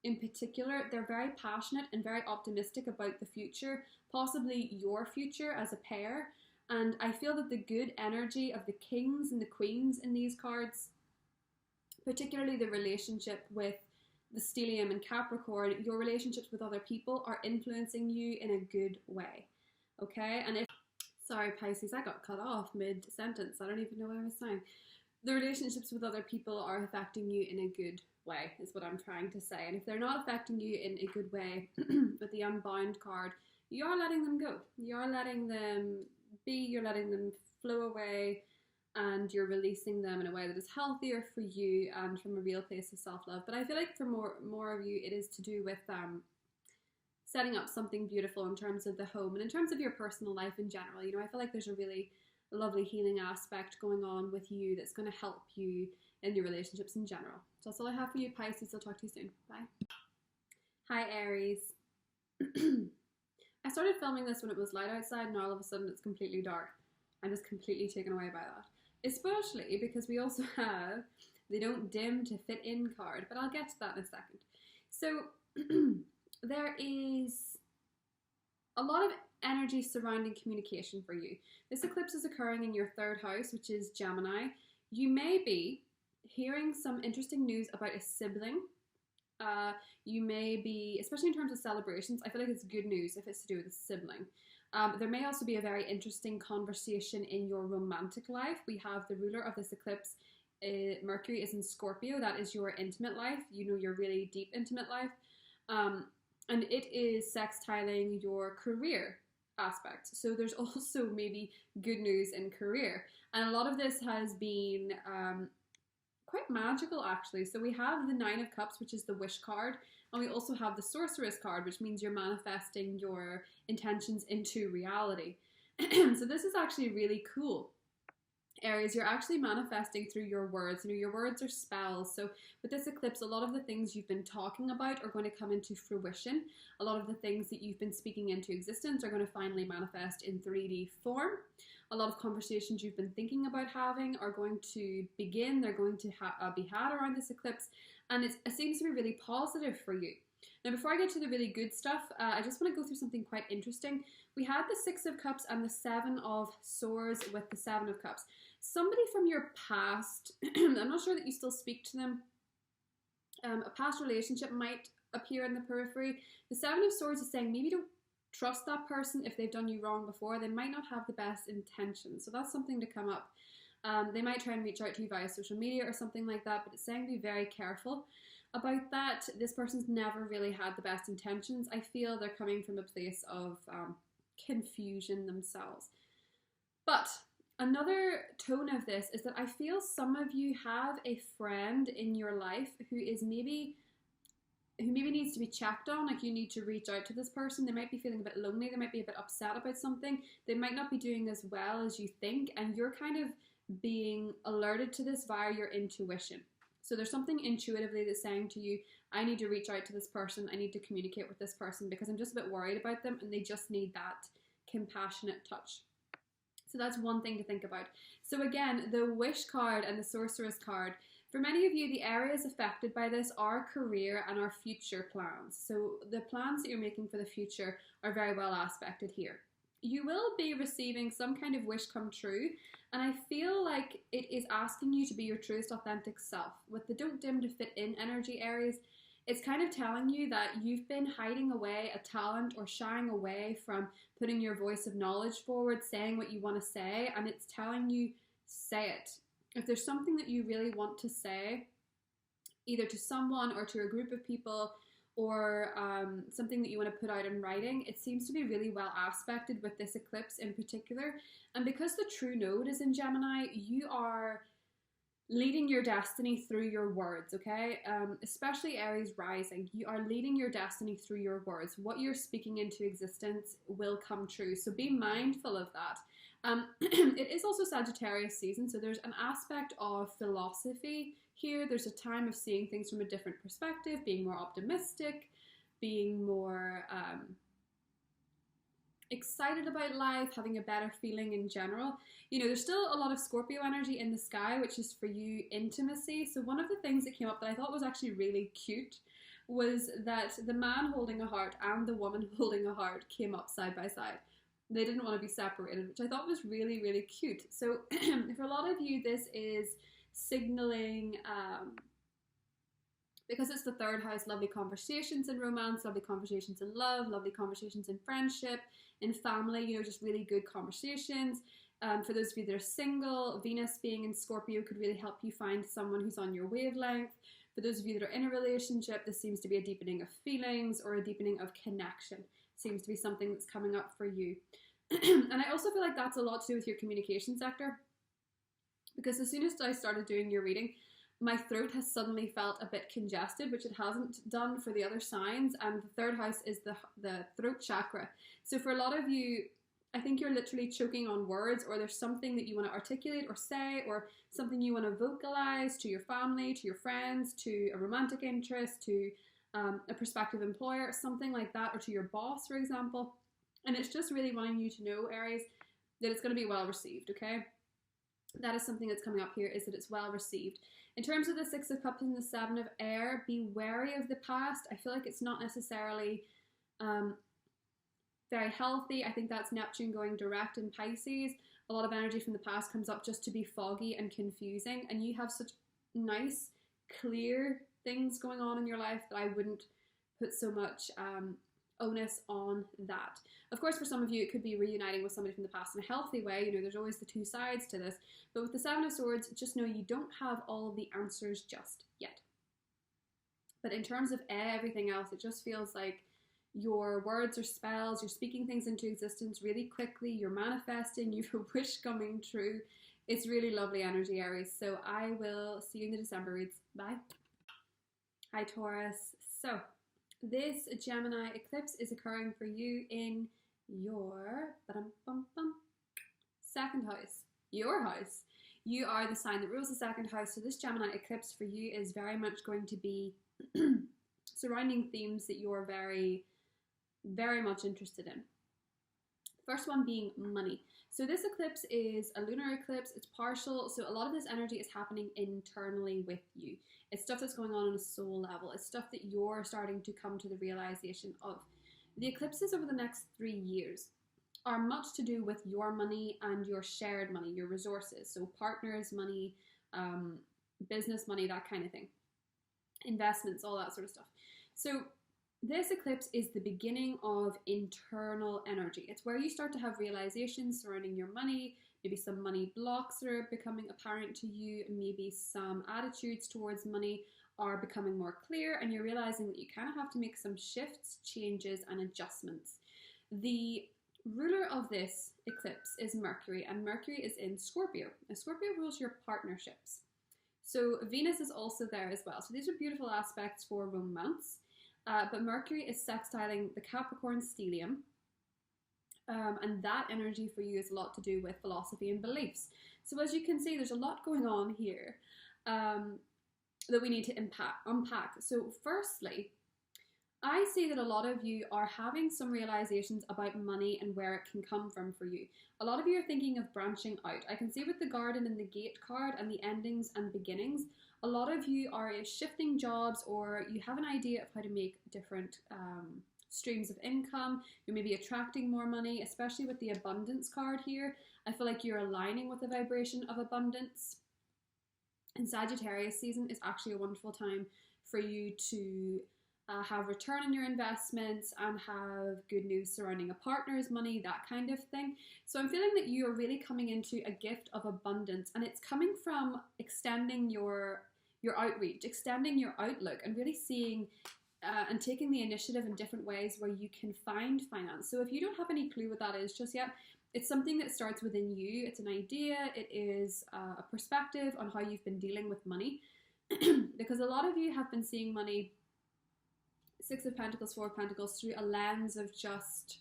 in particular, they're very passionate and very optimistic about the future, possibly your future as a pair. And I feel that the good energy of the kings and the queens in these cards, particularly the relationship with the stellium and Capricorn, your relationships with other people are influencing you in a good way. Okay? And if, sorry Pisces, I got cut off mid-sentence. I don't even know what I was saying. The relationships with other people are affecting you in a good way, is what I'm trying to say. And if they're not affecting you in a good way, with the Unbound card, you are letting them go. You are letting them be, you're letting them flow away, and you're releasing them in a way that is healthier for you and from a real place of self-love. But I feel like for more of you, it is to do with setting up something beautiful in terms of the home and in terms of your personal life in general. You know, I feel like there's a really lovely healing aspect going on with you that's going to help you in your relationships in general. So that's all I have for you, Pisces. I'll talk to you soon. Bye. Hi, Aries. I started filming this when it was light outside, and all of a sudden it's completely dark. I'm just completely taken away by that. Especially because we also have the don't dim to fit in card, but I'll get to that in a second. So there is a lot of energy surrounding communication for you. This eclipse is occurring in your 3rd house, which is Gemini. You may be hearing some interesting news about a sibling. You may be, especially in terms of celebrations, I feel like it's good news if it's to do with a sibling. There may also be a very interesting conversation in your romantic life. We have the ruler of this eclipse, Mercury, is in Scorpio. That is your intimate life, you know, your really deep intimate life. And it is sextiling your career aspect. So there's also maybe good news in career. And a lot of this has been quite magical, actually. So we have the 9 of Cups, which is the wish card. And we also have the Sorceress card, which means you're manifesting your intentions into reality. So this is actually really cool. Aries, you're actually manifesting through your words. You know, your words are spells. So with this eclipse, a lot of the things you've been talking about are going to come into fruition. A lot of the things that you've been speaking into existence are going to finally manifest in 3D form. A lot of conversations you've been thinking about having are going to begin. They're going to be had around this eclipse. And it seems to be really positive for you. Now, before I get to the really good stuff, I just want to go through something quite interesting. We had the 6 of Cups and the 7 of Swords with the 7 of Cups. Somebody from your past, I'm not sure that you still speak to them, a past relationship might appear in the periphery. The 7 of Swords is saying maybe don't trust that person if they've done you wrong before. They might not have the best intentions. So that's something to come up. They might try and reach out to you via social media or something like that, but it's saying be very careful about that. This person's never really had the best intentions. I feel they're coming from a place of confusion themselves. But another tone of this is that I feel some of you have a friend in your life who maybe needs to be checked on. Like, you need to reach out to this person. They might be feeling a bit lonely. They might be a bit upset about something. They might not be doing as well as you think, and you're kind of being alerted to this via your intuition. So there's something intuitively that's saying to you, I need to reach out to this person. I need to communicate with this person because I'm just a bit worried about them, and they just need that compassionate touch. So that's one thing to think about. So again, the Wish card and the Sorceress card, for many of you, the areas affected by this are career and our future plans. So the plans that you're making for the future are very well aspected here. You will be receiving some kind of wish come true, and I feel like it is asking you to be your truest authentic self. With the don't dim to fit in energy, Aries, it's kind of telling you that you've been hiding away a talent or shying away from putting your voice of knowledge forward, saying what you want to say, and it's telling you, say it. If there's something that you really want to say, either to someone or to a group of people, or something that you want to put out in writing, it seems to be really well aspected with this eclipse in particular. And because the true node is in Gemini, you are leading your destiny through your words, okay? Especially Aries rising, you are leading your destiny through your words. What you're speaking into existence will come true, so be mindful of that. It is also Sagittarius season, so there's an aspect of philosophy here. There's a time of seeing things from a different perspective, being more optimistic, being more excited about life, having a better feeling in general. You know, there's still a lot of Scorpio energy in the sky, which is for you intimacy. So one of the things that came up that I thought was actually really cute was that the man holding a heart and the woman holding a heart came up side by side. They didn't want to be separated, which I thought was really, really cute. So for a lot of you, this is signaling, because it's the third house, lovely conversations in romance, lovely conversations in love, lovely conversations in friendship, in family, you know, just really good conversations. For those of you that are single, Venus being in Scorpio could really help you find someone who's on your wavelength. For those of you that are in a relationship, this seems to be a deepening of feelings or a deepening of connection. Seems to be something that's coming up for you. And I also feel like that's a lot to do with your communication sector, because as soon as I started doing your reading, my throat has suddenly felt a bit congested, which it hasn't done for the other signs. And the third house is the throat chakra. So for a lot of you, I think you're literally choking on words, or there's something that you want to articulate or say, or something you want to vocalize to your family, to your friends, to a romantic interest, to a prospective employer, something like that, or to your boss, for example. And it's just really wanting you to know, Aries, that it's going to be well received, okay? That is something that's coming up here, is that it's well received. In terms of the Six of Cups and the Seven of Air, be wary of the past. I feel like it's not necessarily very healthy. I think that's Neptune going direct in Pisces. A lot of energy from the past comes up just to be foggy and confusing, and you have such nice, clear things going on in your life that I wouldn't put so much onus on that. Of course, for some of you, it could be reuniting with somebody from the past in a healthy way. You know, there's always the two sides to this. But with the Seven of Swords, just know you don't have all of the answers just yet. But in terms of everything else, it just feels like your words are spells, you're speaking things into existence really quickly, you're manifesting, you have a wish coming true. It's really lovely energy, Aries. So I will see you in the December reads. Bye. Hi, Taurus. So this Gemini eclipse is occurring for you in your second house, your house. You are the sign that rules the second house. So this Gemini eclipse for you is very much going to be surrounding themes that you're very, very much interested in. First one being money. So this eclipse is a lunar eclipse. It's partial. So a lot of this energy is happening internally with you. It's stuff that's going on a soul level. It's stuff that you're starting to come to the realization of. The eclipses over the next 3 years are much to do with your money and your shared money, your resources. So partners' money, business money, that kind of thing. Investments, all that sort of stuff. So this eclipse is the beginning of internal energy. It's where you start to have realizations surrounding your money, maybe some money blocks that are becoming apparent to you, maybe some attitudes towards money are becoming more clear, and you're realizing that you kind of have to make some shifts, changes, and adjustments. The ruler of this eclipse is Mercury, and Mercury is in Scorpio. Now, Scorpio rules your partnerships. So Venus is also there as well. So these are beautiful aspects for romance. But Mercury is sextiling the Capricorn stellium, and that energy for you is a lot to do with philosophy and beliefs. So as you can see, there's a lot going on here that we need to unpack. So firstly, I see that a lot of you are having some realizations about money and where it can come from for you. A lot of you are thinking of branching out. I can see with the Garden and the Gate card and the endings and beginnings, a lot of you are shifting jobs, or you have an idea of how to make different streams of income. You may be attracting more money, especially with the abundance card here. I feel like you're aligning with the vibration of abundance. And Sagittarius season is actually a wonderful time for you to have return on your investments and have good news surrounding a partner's money, that kind of thing. So I'm feeling that you are really coming into a gift of abundance, and it's coming from extending your outreach, extending your outlook, and really seeing and taking the initiative in different ways where you can find finance. So if you don't have any clue what that is just yet, it's something that starts within you. It's an idea. It is a perspective on how you've been dealing with money. Because a lot of you have been seeing money, Six of Pentacles, Four of Pentacles, through a lens of just,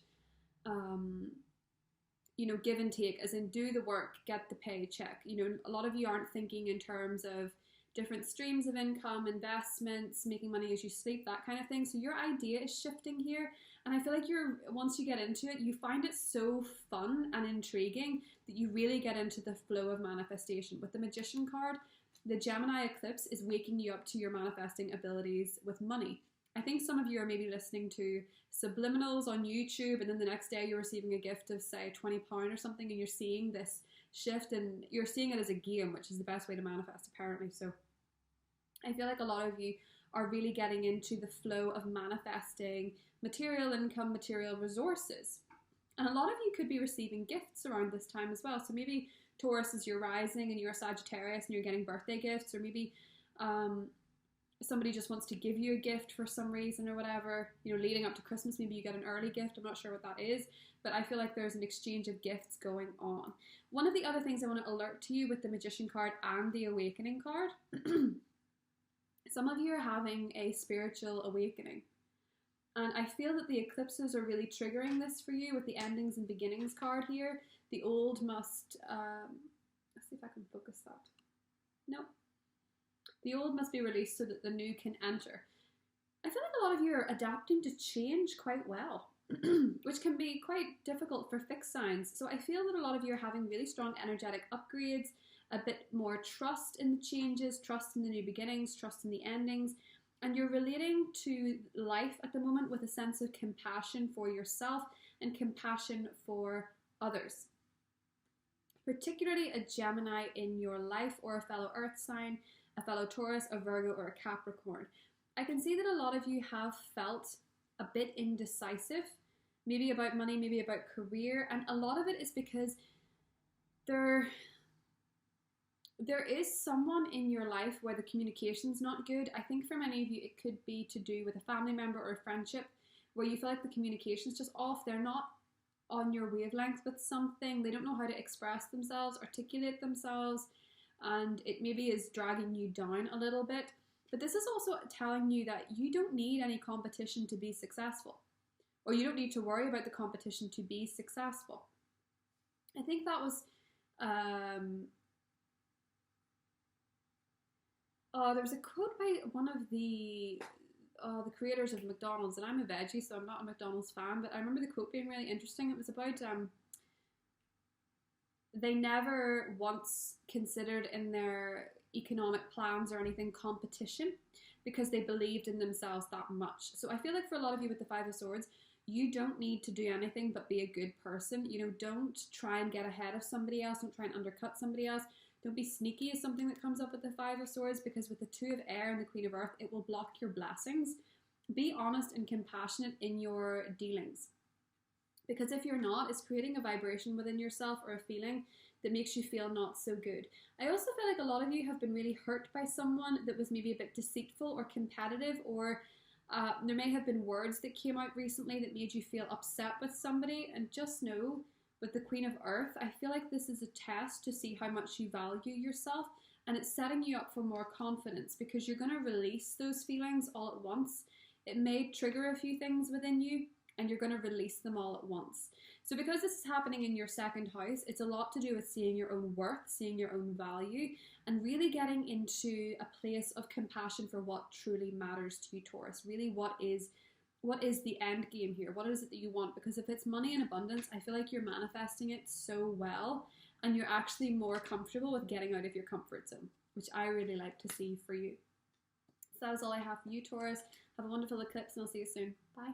give and take, as in do the work, get the paycheck. A lot of you aren't thinking in terms of different streams of income, investments, making money as you sleep, that kind of thing. So your idea is shifting here. And I feel like once you get into it, you find it so fun and intriguing that you really get into the flow of manifestation. With the Magician card, the Gemini eclipse is waking you up to your manifesting abilities with money. I think some of you are maybe listening to subliminals on YouTube, and then the next day you're receiving a gift of, say, £20 or something, and you're seeing this shift, and you're seeing it as a game, which is the best way to manifest, apparently. So I feel like a lot of you are really getting into the flow of manifesting material income, material resources. And a lot of you could be receiving gifts around this time as well. So maybe Taurus is your rising and you're a Sagittarius and you're getting birthday gifts, or maybe somebody just wants to give you a gift for some reason or whatever. You know, leading up to Christmas, maybe you get an early gift. I'm not sure what that is, but I feel like there's an exchange of gifts going on. One of the other things I want to alert to you with the Magician card and the Awakening card, some of you are having a spiritual awakening. And I feel that the eclipses are really triggering this for you with the endings and beginnings card here. The old must, let's see if I can focus that. No. The old must be released so that the new can enter. I feel like a lot of you are adapting to change quite well, which can be quite difficult for fixed signs. So I feel that a lot of you are having really strong energetic upgrades, a bit more trust in the changes, trust in the new beginnings, trust in the endings, and you're relating to life at the moment with a sense of compassion for yourself and compassion for others. Particularly a Gemini in your life, or a fellow Earth sign, a fellow Taurus, a Virgo, or a Capricorn. I can see that a lot of you have felt a bit indecisive, maybe about money, maybe about career, and a lot of it is because there is someone in your life where the communication's not good. I think for many of you it could be to do with a family member or a friendship where you feel like the communication's just off. They're not on your wavelength with something. They don't know how to express themselves, articulate themselves, and it maybe is dragging you down a little bit. But this is also telling you that you don't need any competition to be successful, or you don't need to worry about the competition to be successful. I think that was there was a quote by one of the creators of McDonald's, and I'm a veggie, so I'm not a McDonald's fan, but I remember the quote being really interesting. It was about they never once considered in their economic plans or anything competition, because they believed in themselves that much. So I feel like for a lot of you with the Five of Swords, you don't need to do anything but be a good person. You know, don't try and get ahead of somebody else. Don't try and undercut somebody else. Don't be sneaky is something that comes up with the Five of Swords, because with the Two of Air and the Queen of Earth, it will block your blessings. Be honest and compassionate in your dealings, because if you're not, it's creating a vibration within yourself or a feeling that makes you feel not so good. I also feel like a lot of you have been really hurt by someone that was maybe a bit deceitful or competitive, or there may have been words that came out recently that made you feel upset with somebody. And just know, with the Queen of Earth, I feel like this is a test to see how much you value yourself, and it's setting you up for more confidence, because you're going to release those feelings all at once. It may trigger a few things within you, and you're going to release them all at once. So because this is happening in your second house, it's a lot to do with seeing your own worth, seeing your own value, and really getting into a place of compassion for what truly matters to you, Taurus. Really, what is the end game here? What is it that you want? Because if it's money in abundance, I feel like you're manifesting it so well, and you're actually more comfortable with getting out of your comfort zone, which I really like to see for you. So that is all I have for you, Taurus. Have a wonderful eclipse, and I'll see you soon. Bye.